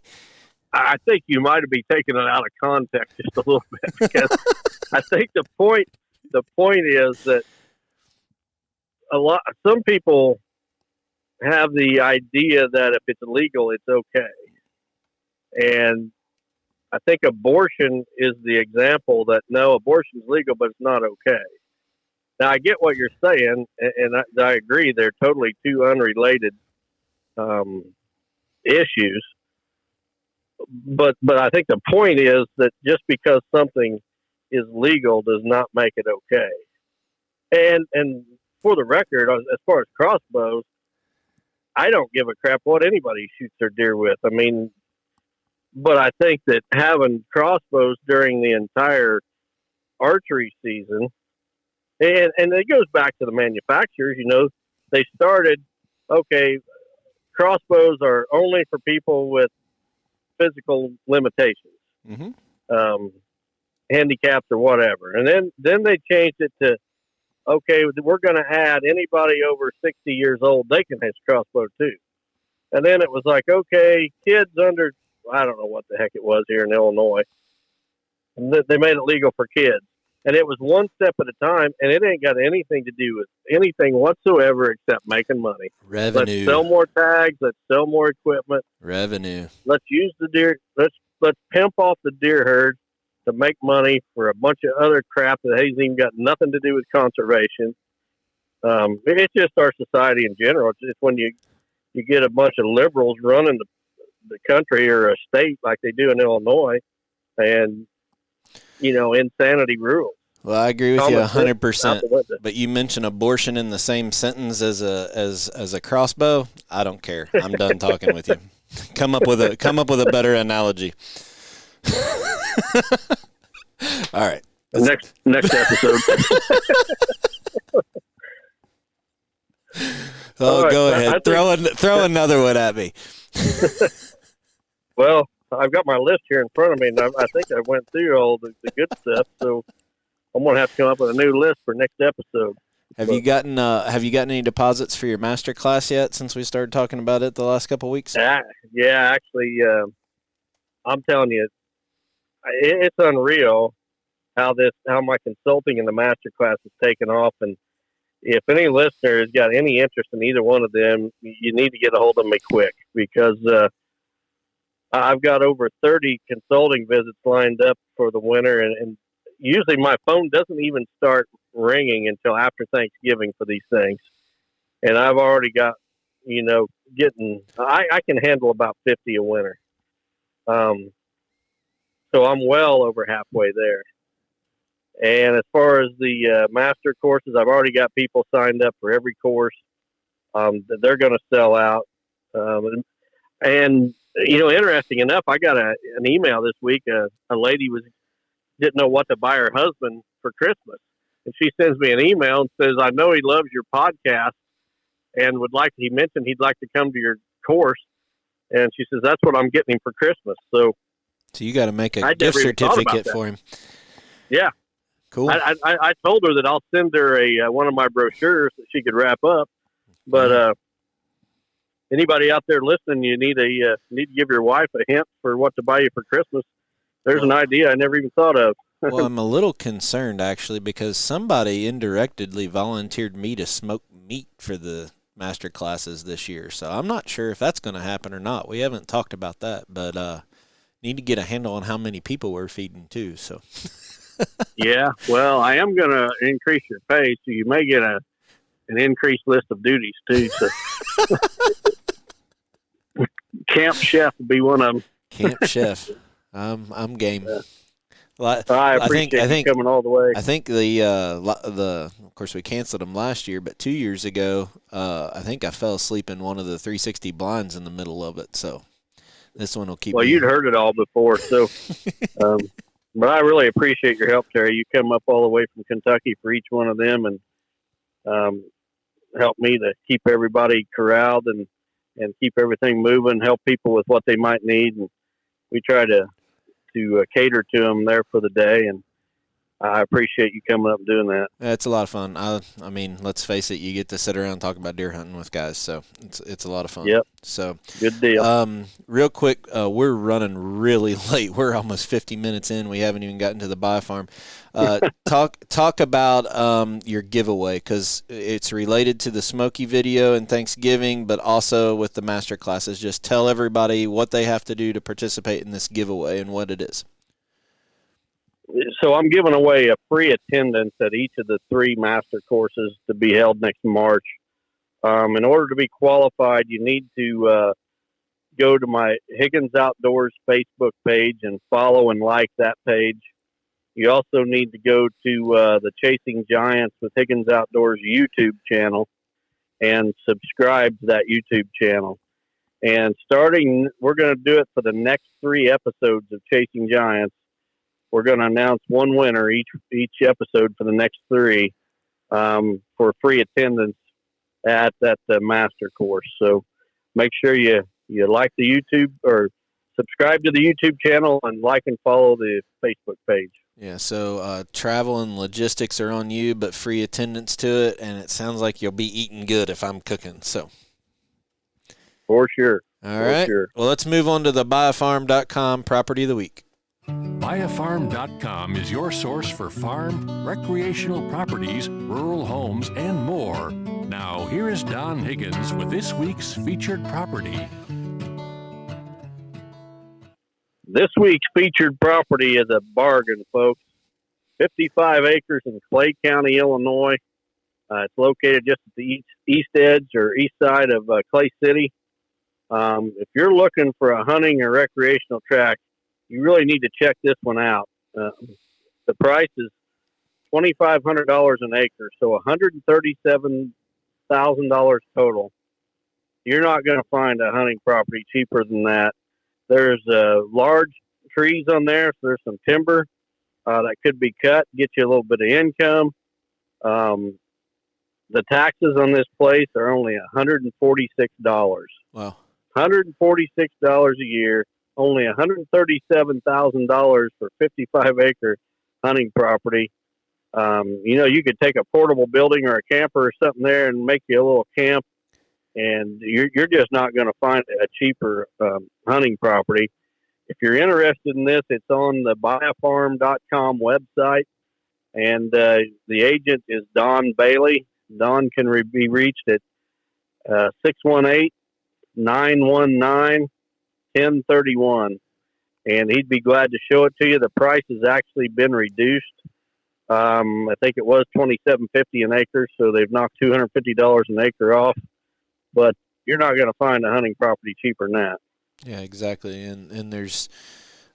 I think you might be taking it out of context just a little bit because I think the point is that some people have the idea that if it's illegal, it's okay. And I think abortion is the example that no, abortion is legal, but it's not okay. Now I get what you're saying, and I agree. They're totally two unrelated issues. But I think the point is that just because something is legal does not make it okay. And for the record, as far as crossbows, I don't give a crap what anybody shoots their deer with. I mean, but I think that having crossbows during the entire archery season, and it goes back to the manufacturers, they started, okay, crossbows are only for people with physical limitations, handicaps or whatever. And then they changed it to, okay, we're going to add anybody over 60 years old, they can have crossbow too. And then it was like, okay, kids under, I don't know what the heck it was here in Illinois. And they made it legal for kids. And it was one step at a time, and it ain't got anything to do with anything whatsoever except making money. Revenue. Let's sell more tags. Let's sell more equipment. Revenue. Let's use the deer. Let's pimp off the deer herd to make money for a bunch of other crap that hasn't even got nothing to do with conservation. It's just our society in general. It's just when you get a bunch of liberals running the country or a state like they do in Illinois, and insanity rules. Well, I agree with you 100%. But you mentioned abortion in the same sentence as a crossbow. I don't care. I'm done talking with you. Come up with a better analogy. All right. Next episode. Right, go ahead. Throw another one at me. Well, I've got my list here in front of me, and I think I went through all the good stuff, so I'm going to have to come up with a new list for next episode. Have you gotten any deposits for your master class yet since we started talking about it the last couple of weeks? Yeah, actually, I'm telling you, it's unreal how my consulting in the master class has taken off. And if any listener has got any interest in either one of them, you need to get a hold of me quick, because I've got over 30 consulting visits lined up for the winter, and usually my phone doesn't even start ringing until after Thanksgiving for these things. And I've already got, I can handle about 50 a winter. So I'm well over halfway there. And as far as the master courses, I've already got people signed up for every course. They're going to sell out. And interesting enough, I got an email this week. A lady didn't know what to buy her husband for Christmas. And she sends me an email and says, I know he loves your podcast and he mentioned he'd like to come to your course. And she says, that's what I'm getting him for Christmas. So you got to make a gift certificate for him. Yeah. Cool. I told her that I'll send her one of my brochures that she could wrap up. But anybody out there listening, you need to give your wife a hint for what to buy you for Christmas. There's an idea I never even thought of. Well, I'm a little concerned, actually, because somebody indirectly volunteered me to smoke meat for the master classes this year. So I'm not sure if that's going to happen or not. We haven't talked about that, but need to get a handle on how many people we're feeding too. So. Yeah, well, I am going to increase your pay, so you may get an increased list of duties too. So. Camp chef will be one of them. Camp chef. I'm game. Well, I appreciate you coming all the way. I think the of course we canceled them last year, but 2 years ago, I think I fell asleep in one of the 360 blinds in the middle of it. So this one will keep. Well, you'd heard it all before, so. But I really appreciate your help, Terry. You come up all the way from Kentucky for each one of them, and help me to keep everybody corralled and keep everything moving, help people with what they might need. And we try to cater to them there for the day. And I appreciate you coming up and doing that. It's a lot of fun. I mean, let's face it, you get to sit around and talk about deer hunting with guys, so it's a lot of fun. Yep. So good deal. Real quick, we're running really late. We're almost 50 minutes in. We haven't even gotten to the biofarm. Talk about your giveaway, because it's related to the Smoky video and Thanksgiving, but also with the master classes. Just tell everybody what they have to do to participate in this giveaway and what it is. So I'm giving away a free attendance at each of the 3 master courses to be held next March. In order to be qualified, you need to go to my Higgins Outdoors Facebook page and follow and like that page. You also need to go to the Chasing Giants with Higgins Outdoors YouTube channel and subscribe to that YouTube channel. And we're going to do it for the next 3 episodes of Chasing Giants. We're going to announce one winner each episode for the next 3 for free attendance at that master course. So make sure you like the YouTube or subscribe to the YouTube channel and like and follow the Facebook page. Yeah, so travel and logistics are on you, but free attendance to it, and it sounds like you'll be eating good if I'm cooking. So for sure. All right. Sure. Well, let's move on to the biofarm.com property of the week. Buyafarm.com is your source for farm, recreational properties, rural homes, and more. Now, here is Don Higgins with this week's featured property. This week's featured property is a bargain, folks. 55 acres in Clay County, Illinois. It's located just at the east edge or east side of Clay City. If you're looking for a hunting or recreational tract, you really need to check this one out. The price is $2,500 an acre, so $137,000 total. You're not going to find a hunting property cheaper than that. There's large trees on there, so there's some timber that could be cut, get you a little bit of income. The taxes on this place are only $146. Wow. $146 a year. Only $137,000 for 55-acre hunting property. You could take a portable building or a camper or something there and make you a little camp, and you're just not going to find a cheaper hunting property. If you're interested in this, it's on the buyafarm.com website, and the agent is Don Bailey. Don can be reached at 618-919-1031, and he'd be glad to show it to you. The price has actually been reduced. I think it was $27.50 an acre, so they've knocked $250 an acre off. But you're not going to find a hunting property cheaper than that. Yeah, exactly. And there's,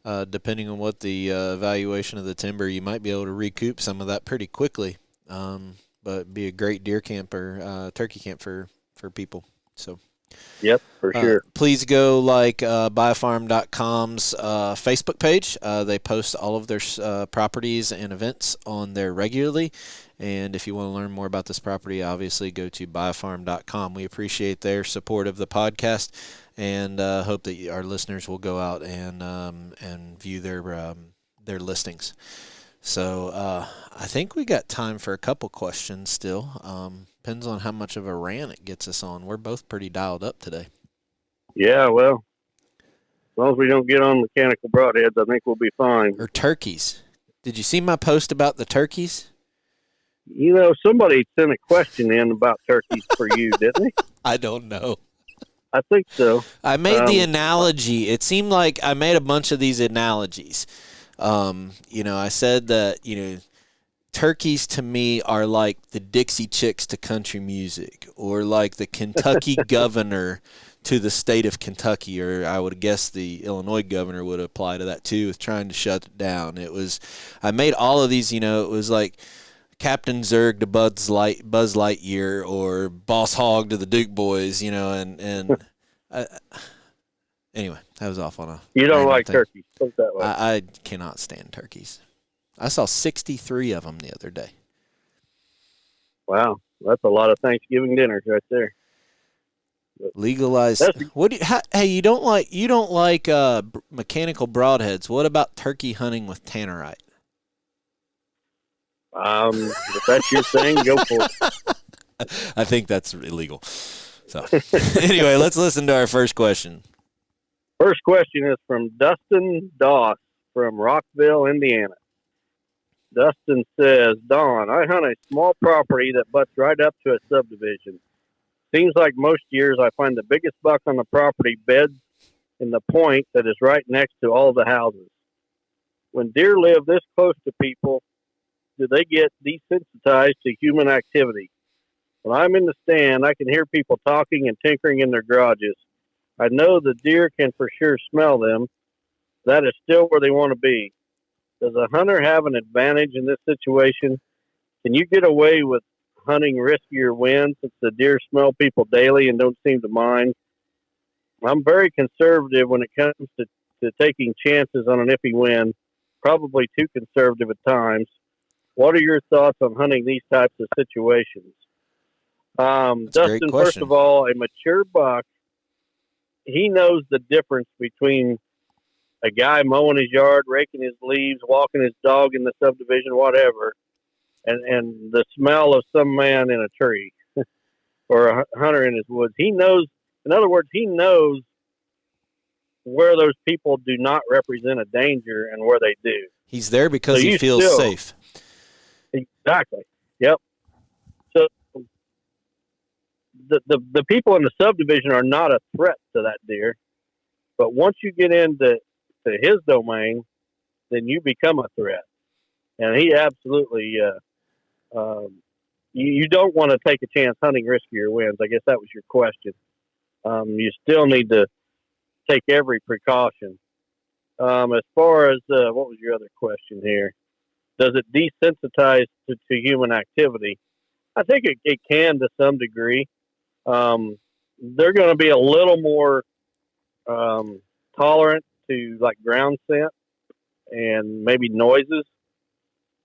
depending on what the valuation of the timber, you might be able to recoup some of that pretty quickly. But be a great deer camp or turkey camp for people. So. Yep, for sure. Please go like buyafarm.com's Facebook page. They post all of their properties and events on there regularly. And if you want to learn more about this property, obviously go to buyafarm.com. We appreciate their support of the podcast, and hope that our listeners will go out and view their listings. So I think we got time for a couple questions still. Depends on how much of a rant it gets us on. We're both pretty dialed up today. Yeah, well, as long as we don't get on mechanical broadheads, I think we'll be fine. Or turkeys. Did you see my post about the turkeys? Somebody sent a question in about turkeys for you, didn't they? I don't know. I think so. I made the analogy. It seemed like I made a bunch of these analogies. I said that, turkeys to me are like the Dixie Chicks to country music, or like the Kentucky governor to the state of Kentucky, or I would guess the Illinois governor would apply to that too, with trying to shut it down. I made all of these, it was like Captain Zurg to Buzz Lightyear, or Boss Hogg to the Duke Boys, and anyway, that was off on a. You don't like turkeys, put it that way. I cannot stand turkeys. I saw 63 of them the other day. Wow, that's a lot of Thanksgiving dinners right there. Legalized. You don't like mechanical broadheads. What about turkey hunting with tannerite? If that's your thing, go for it. I think that's illegal. So anyway, let's listen to our first question. First question is from Dustin Doss from Rockville, Indiana. Dustin says, Don, I hunt a small property that butts right up to a subdivision. Seems like most years I find the biggest buck on the property beds in the point that is right next to all the houses. When deer live this close to people, do they get desensitized to human activity? When I'm in the stand, I can hear people talking and tinkering in their garages. I know the deer can for sure smell them. That is still where they want to be. Does a hunter have an advantage in this situation? Can you get away with hunting riskier winds since the deer smell people daily and don't seem to mind? I'm very conservative when it comes to taking chances on an iffy wind, probably too conservative at times. What are your thoughts on hunting these types of situations? Dustin, first of all, a mature buck, he knows the difference between a guy mowing his yard, raking his leaves, walking his dog in the subdivision, whatever, and the smell of some man in a tree or a hunter in his woods. He knows, in other words, he knows where those people do not represent a danger and where they do. He's there because he feels safe. Exactly. Yep. So the people in the subdivision are not a threat to that deer, but once you get into his domain, then you become a threat. And he absolutely, you don't want to take a chance hunting riskier winds. I guess that was your question. You still need to take every precaution. As far as, what was your other question here? Does it desensitize to human activity? I think it can to some degree. They're going to be a little more tolerant to like ground scent and maybe noises,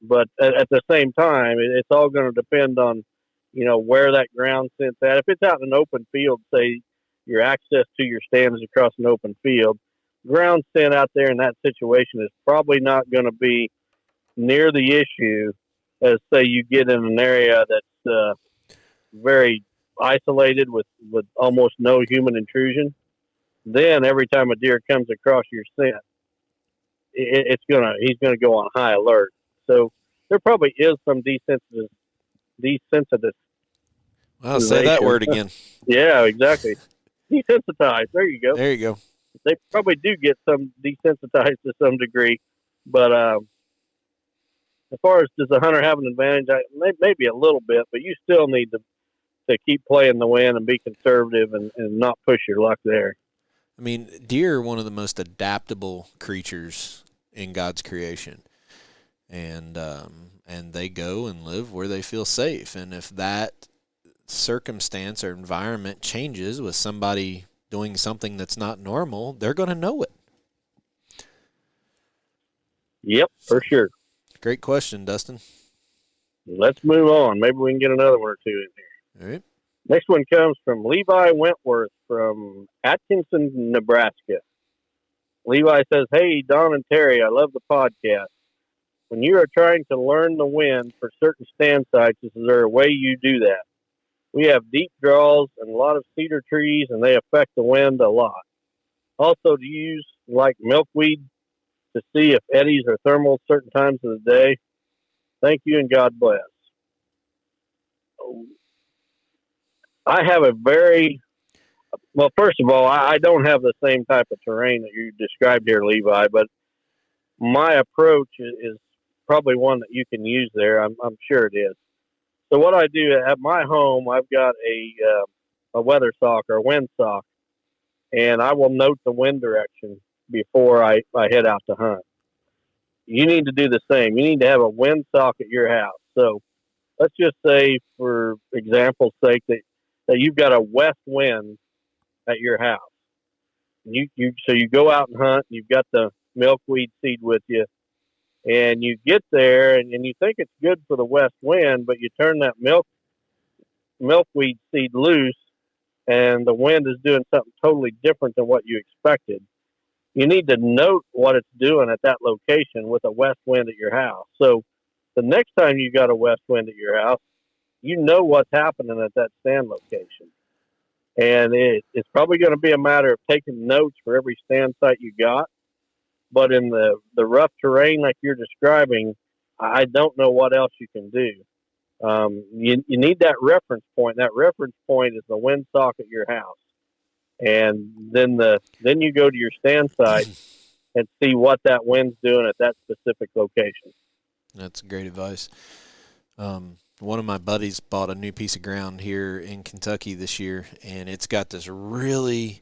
but at the same time, it's all going to depend on, where that ground scent's at. If it's out in an open field, say your access to your stand is across an open field, ground scent out there in that situation is probably not going to be near the issue as say you get in an area that's very isolated with almost no human intrusion. Then every time a deer comes across your scent, he's gonna go on high alert. So there probably is some desensitized. Well, say that word again. Yeah, exactly. Desensitized. There you go. There you go. They probably do get some desensitized to some degree, but as far as does the hunter have an advantage, maybe a little bit, but you still need to keep playing the wind and be conservative and not push your luck there. I mean, deer are one of the most adaptable creatures in God's creation, and they go and live where they feel safe. And if that circumstance or environment changes with somebody doing something that's not normal, they're going to know it. Yep, for sure. Great question, Dustin. Let's move on. Maybe we can get another one or two in here. All right. Next one comes from Levi Wentworth from Atkinson, Nebraska. Levi says, "Hey, Don and Terry, I love the podcast. When you are trying to learn the wind for certain stand sites, is there a way you do that? We have deep draws and a lot of cedar trees, and they affect the wind a lot. Also, do you use like milkweed to see if eddies or thermals certain times of the day? Thank you and God bless." I have first of all, I don't have the same type of terrain that you described here, Levi, but my approach is probably one that you can use there. I'm sure it is. So what I do at my home, I've got a weather sock or wind sock, and I will note the wind direction before I head out to hunt. You need to do the same. You need to have a wind sock at your house. So let's just say, for example's sake, that you've got a west wind at your house. So you go out and hunt, and you've got the milkweed seed with you, and you get there and you think it's good for the west wind, but you turn that milkweed seed loose and the wind is doing something totally different than what you expected. You need to note what it's doing at that location with a west wind at your house. So the next time you got a west wind at your house, you know what's happening at that stand location. And it's probably going to be a matter of taking notes for every stand site you got. But in the rough terrain like you're describing, I don't know what else you can do. You need that reference point. That reference point is the wind sock at your house. And then you go to your stand site and see what that wind's doing at that specific location. That's great advice. One of my buddies bought a new piece of ground here in Kentucky this year, and it's got this really,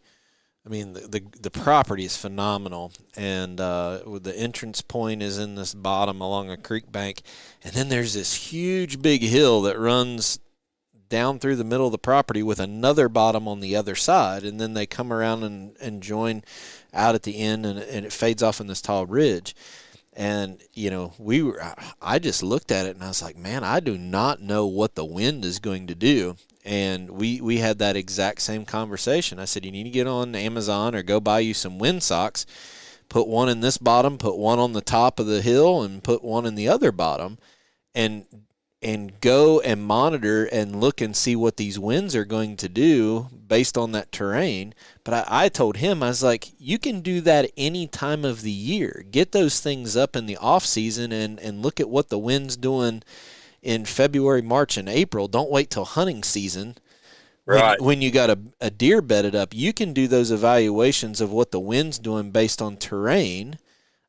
the property is phenomenal, and the entrance point is in this bottom along a creek bank, and then there's this huge big hill that runs down through the middle of the property with another bottom on the other side, and then they come around and join out at the end, and it fades off in this tall ridge. And, I just looked at it and I was like, man, I do not know what the wind is going to do. And we had that exact same conversation. I said, you need to get on Amazon or go buy you some wind socks, put one in this bottom, put one on the top of the hill, and put one in the other bottom, and go and monitor and look and see what these winds are going to do based on that terrain. But I told him, I was like, you can do that any time of the year. Get those things up in the off season and look at what the wind's doing in February, March, and April. Don't wait till hunting season. Right. When you got a deer bedded up, you can do those evaluations of what the wind's doing based on terrain.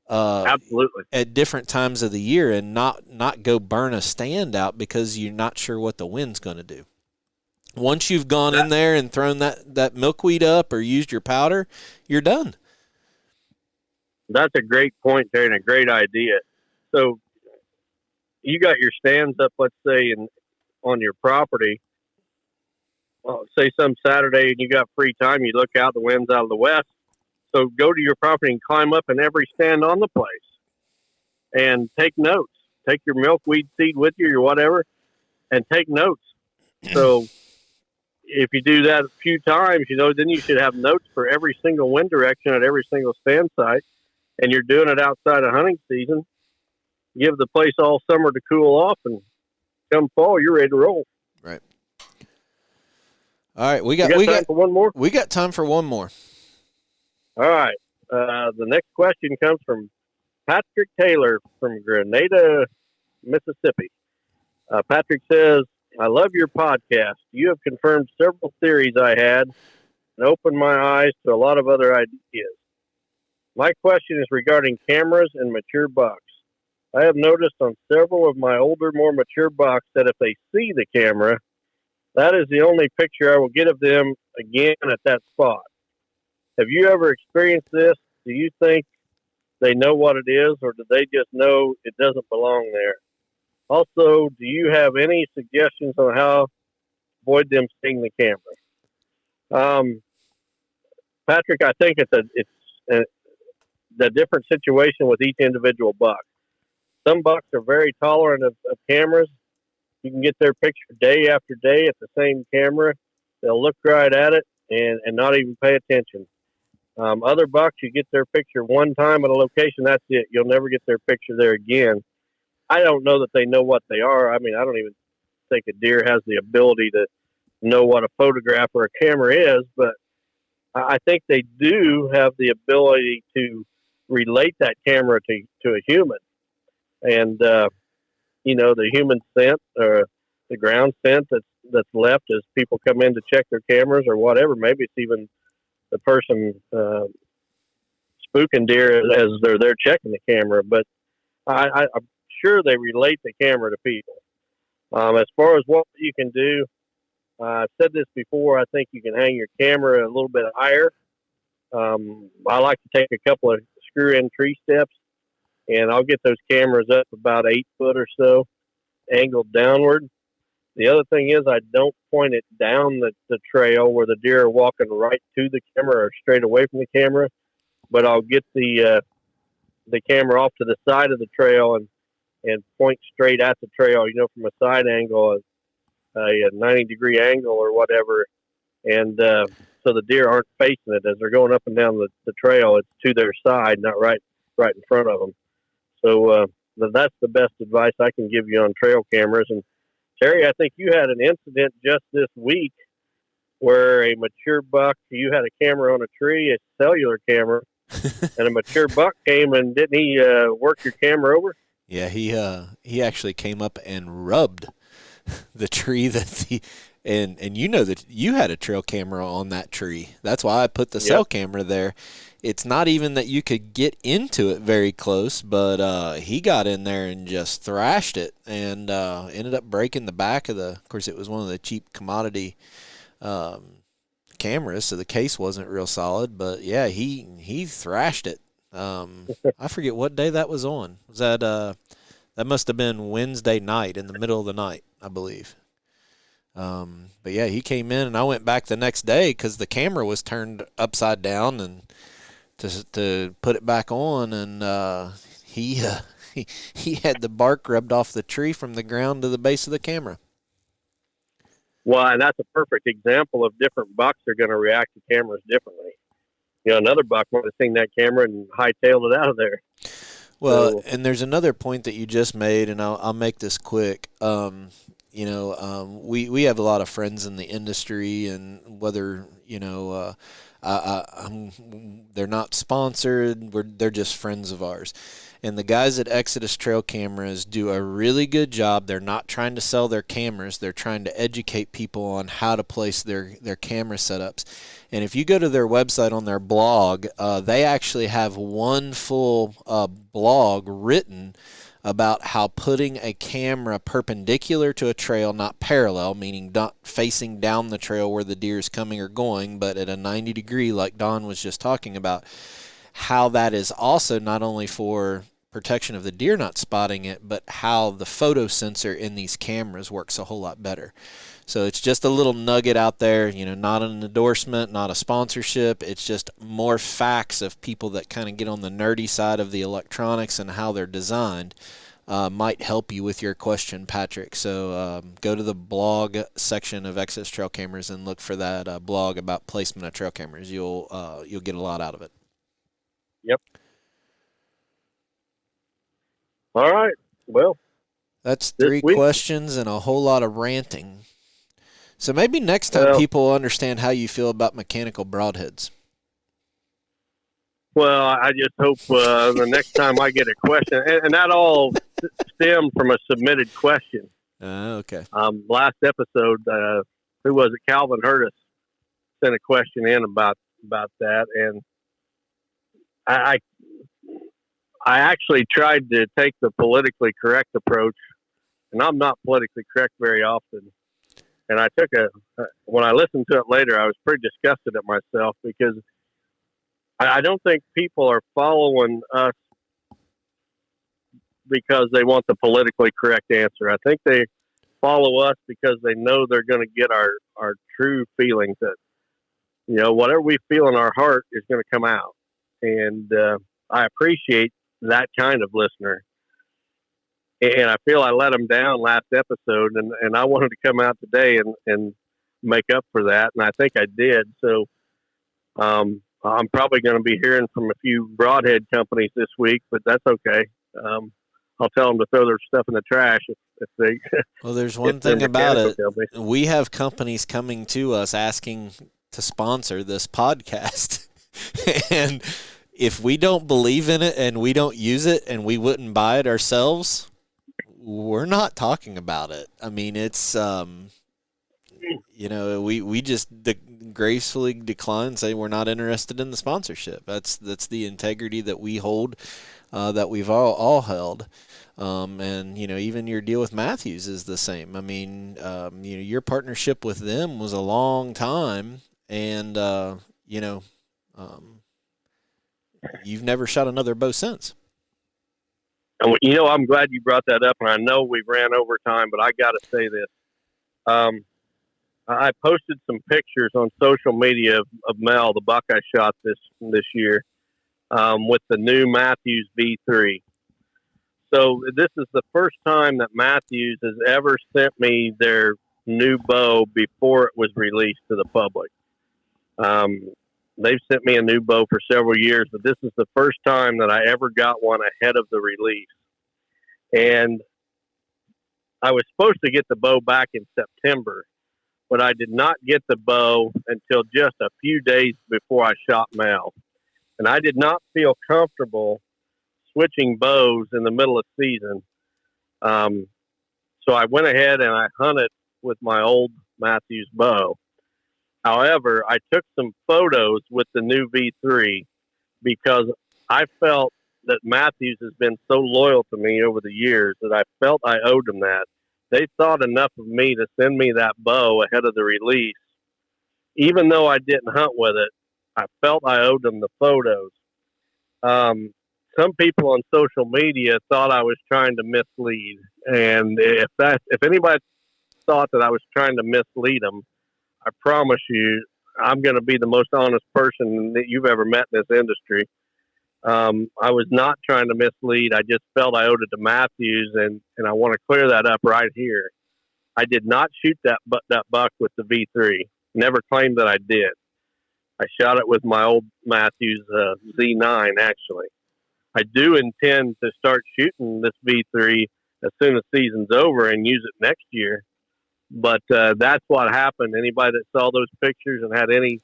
Absolutely. At different times of the year, and not go burn a stand out because you're not sure what the wind's going to do. Once you've gone in there and thrown that milkweed up or used your powder, you're done. That's a great point, Terry, and a great idea. So you got your stands up, let's say, on your property. Well, say some Saturday and you got free time, you look out, the wind's out of the west. So go to your property and climb up in every stand on the place and take notes. Take your milkweed seed with you or whatever and take notes. So if you do that a few times, then you should have notes for every single wind direction at every single stand site, and you're doing it outside of hunting season. give the place all summer to cool off, and come fall, you're ready to roll. Right. All right, we got time for one more. We got time for one more. All right. The next question comes from Patrick Taylor from Grenada, Mississippi. Patrick says, I love your podcast. You have confirmed several theories I had and opened my eyes to a lot of other ideas. My question is regarding cameras and mature bucks. I have noticed on several of my older, more mature bucks that if they see the camera, that is the only picture I will get of them again at that spot. Have you ever experienced this? Do you think they know what it is, or do they just know it doesn't belong there? Also, do you have any suggestions on how to avoid them seeing the camera? Patrick, I think it's a different situation with each individual buck. Some bucks are very tolerant of cameras. You can get their picture day after day at the same camera. They'll look right at it and not even pay attention. Other bucks, you get their picture one time at a location, that's it. You'll never get their picture there again. I don't know that they know what they are. I mean, I don't even think a deer has the ability to know what a photograph or a camera is, but I think they do have the ability to relate that camera to a human. And, the human scent or the ground scent that's left as people come in to check their cameras or whatever. Maybe it's even the person spooking deer as they're there checking the camera. But I'm sure they relate the camera to people. As far as what you can do, I've said this before, I think you can hang your camera a little bit higher. I like to take a couple of screw-in tree steps, and I'll get those cameras up about 8 foot or so, angled downward. The other thing is I don't point it down the trail where the deer are walking right to the camera or straight away from the camera, but I'll get the camera off to the side of the trail and point straight at the trail, from a side angle, a 90-degree angle or whatever. And so the deer aren't facing it. As they're going up and down the trail, it's to their side, not right in front of them. So that's the best advice I can give you on trail cameras. And Terry, I think you had an incident just this week where a mature buck, you had a camera on a tree, a cellular camera, and a mature buck came, and didn't he work your camera over? Yeah, he actually came up and rubbed the tree and you know that you had a trail camera on that tree. That's why I put the cell camera there. It's not even that you could get into it very close, but he got in there and just thrashed it and ended up breaking the back of course, it was one of the cheap commodity cameras, so the case wasn't real solid, but yeah, he thrashed it. I forget what day that was on. Was that must have been Wednesday night, in the middle of the night, I believe. But yeah, he came in, and I went back the next day because the camera was turned upside down, and to put it back on, and he had the bark rubbed off the tree from the ground to the base of the camera. Well, and that's a perfect example of different bucks are going to react to cameras differently. Another buck might have seen that camera and hightailed it out of there. Well, and there's another point that you just made, and I'll make this quick. We have a lot of friends in the industry, and whether they're not sponsored, they're just friends of ours. And the guys at Exodus Trail Cameras do a really good job. They're not trying to sell their cameras. They're trying to educate people on how to place their camera setups. And if you go to their website on their blog, they actually have one full blog written about how putting a camera perpendicular to a trail, not parallel, meaning not facing down the trail where the deer is coming or going, but at a 90 degree like Don was just talking about, how that is also not only for protection of the deer not spotting it, but how the photo sensor in these cameras works a whole lot better. So it's just a little nugget out there, not an endorsement, not a sponsorship. It's just more facts of people that kind of get on the nerdy side of the electronics and how they're designed. Might help you with your question, Patrick. So go to the blog section of Exodus Trail Cameras and look for that blog about placement of trail cameras. You'll get a lot out of it. Yep. All right. Well, That's this 3 week- questions and a whole lot of ranting. So maybe next time people understand how you feel about mechanical broadheads. Well, I just hope the next time I get a question, and that all stemmed from a submitted question. Okay. Last episode, who was it? Calvin Hurtis sent a question in about that, and I actually tried to take the politically correct approach, and I'm not politically correct very often. And I took when I listened to it later, I was pretty disgusted at myself because I don't think people are following us because they want the politically correct answer. I think they follow us because they know they're going to get our true feelings, that, whatever we feel in our heart is going to come out. And I appreciate that kind of listener. And I feel I let them down last episode, and I wanted to come out today and make up for that. And I think I did. So I'm probably going to be hearing from a few broadhead companies this week, but that's okay. I'll tell them to throw their stuff in the trash if they. Well, there's one thing about it. Company. We have companies coming to us asking to sponsor this podcast. And if we don't believe in it and we don't use it and we wouldn't buy it ourselves, we're not talking about it. I mean, it's, we just gracefully decline and say we're not interested in the sponsorship. That's the integrity that we hold, that we've all held. And, even your deal with Matthews is the same. I mean, your partnership with them was a long time, and, you've never shot another bow since. I'm glad you brought that up, and I know we ran over time, but I got to say this. I posted some pictures on social media of Mel, the buck I shot this year, with the new Matthews V3. So this is the first time that Matthews has ever sent me their new bow before it was released to the public. They've sent me a new bow for several years, but this is the first time that I ever got one ahead of the release. And I was supposed to get the bow back in September, but I did not get the bow until just a few days before I shot Mel. And I did not feel comfortable switching bows in the middle of season. So I went ahead and I hunted with my old Matthews bow. However, I took some photos with the new V3 because I felt that Matthews has been so loyal to me over the years that I felt I owed them that. They thought enough of me to send me that bow ahead of the release. Even though I didn't hunt with it, I felt I owed them the photos. Some people on social media thought I was trying to mislead. And if anybody thought that I was trying to mislead them, I promise you, I'm going to be the most honest person that you've ever met in this industry. I was not trying to mislead. I just felt I owed it to Matthews, and I want to clear that up right here. I did not shoot that buck with the V3. Never claimed that I did. I shot it with my old Matthews Z9, actually. I do intend to start shooting this V3 as soon as season's over and use it next year. But that's what happened. Anybody that saw those pictures and had any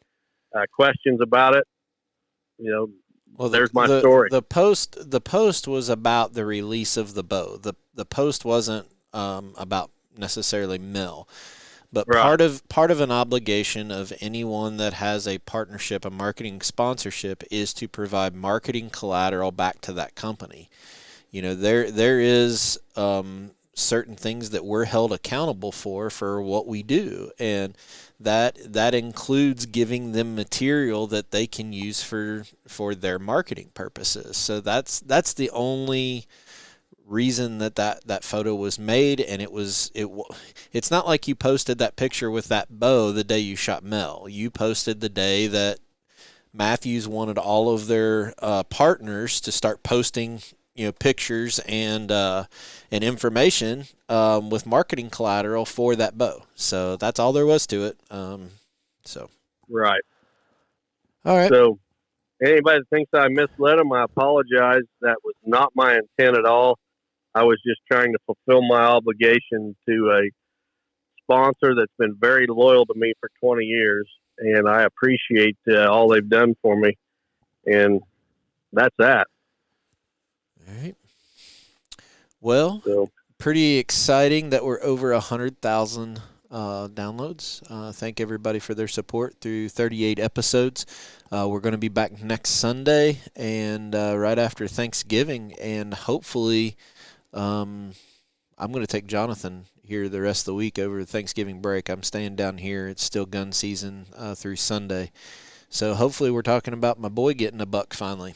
questions about it, well, there's my story. The post was about the release of the bow. The post wasn't about necessarily Mel, but right. part of an obligation of anyone that has a partnership, a marketing sponsorship, is to provide marketing collateral back to that company. There is certain things that we're held accountable for what we do, and that includes giving them material that they can use for their marketing purposes. So that's the only reason that photo was made, and it's not like you posted that picture with that bow the day you shot Mel. You posted the day that Matthews wanted all of their partners to start posting pictures and information with marketing collateral for that bow. So that's all there was to it. Right. All right. So anybody that thinks I misled them, I apologize. That was not my intent at all. I was just trying to fulfill my obligation to a sponsor that's been very loyal to me for 20 years, and I appreciate all they've done for me. And that's that. All right. Well, So, pretty exciting that we're over 100,000 downloads. Thank everybody for their support through 38 episodes. We're going to be back next Sunday and right after Thanksgiving, and hopefully I'm going to take Jonathan here the rest of the week over the Thanksgiving break. I'm staying down here. It's still gun season through Sunday. So hopefully we're talking about my boy getting a buck finally.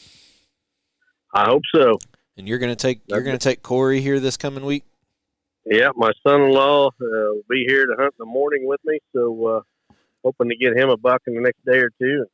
I hope so. And you're going to take Corey here this coming week? Yeah, my son-in-law will be here to hunt in the morning with me, so hoping to get him a buck in the next day or two.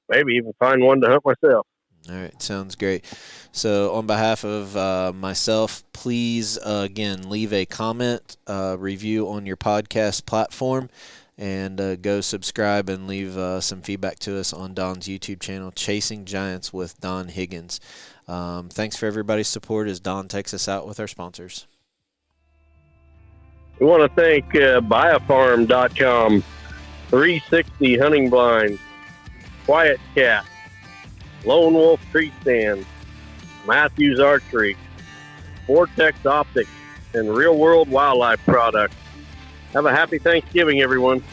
Maybe even find one to hunt myself. All right, sounds great. So on behalf of myself, please, again, leave a comment, review on your podcast platform, and go subscribe and leave some feedback to us on Don's YouTube channel, Chasing Giants with Don Higgins. Thanks for everybody's support as Don takes us out with our sponsors. We want to thank buyAfarm.com, 360 Hunting Blind, Quiet Cat, Lone Wolf Tree Stand, Matthews Archery, Vortex Optics, and Real World Wildlife Products. Have a happy Thanksgiving, everyone.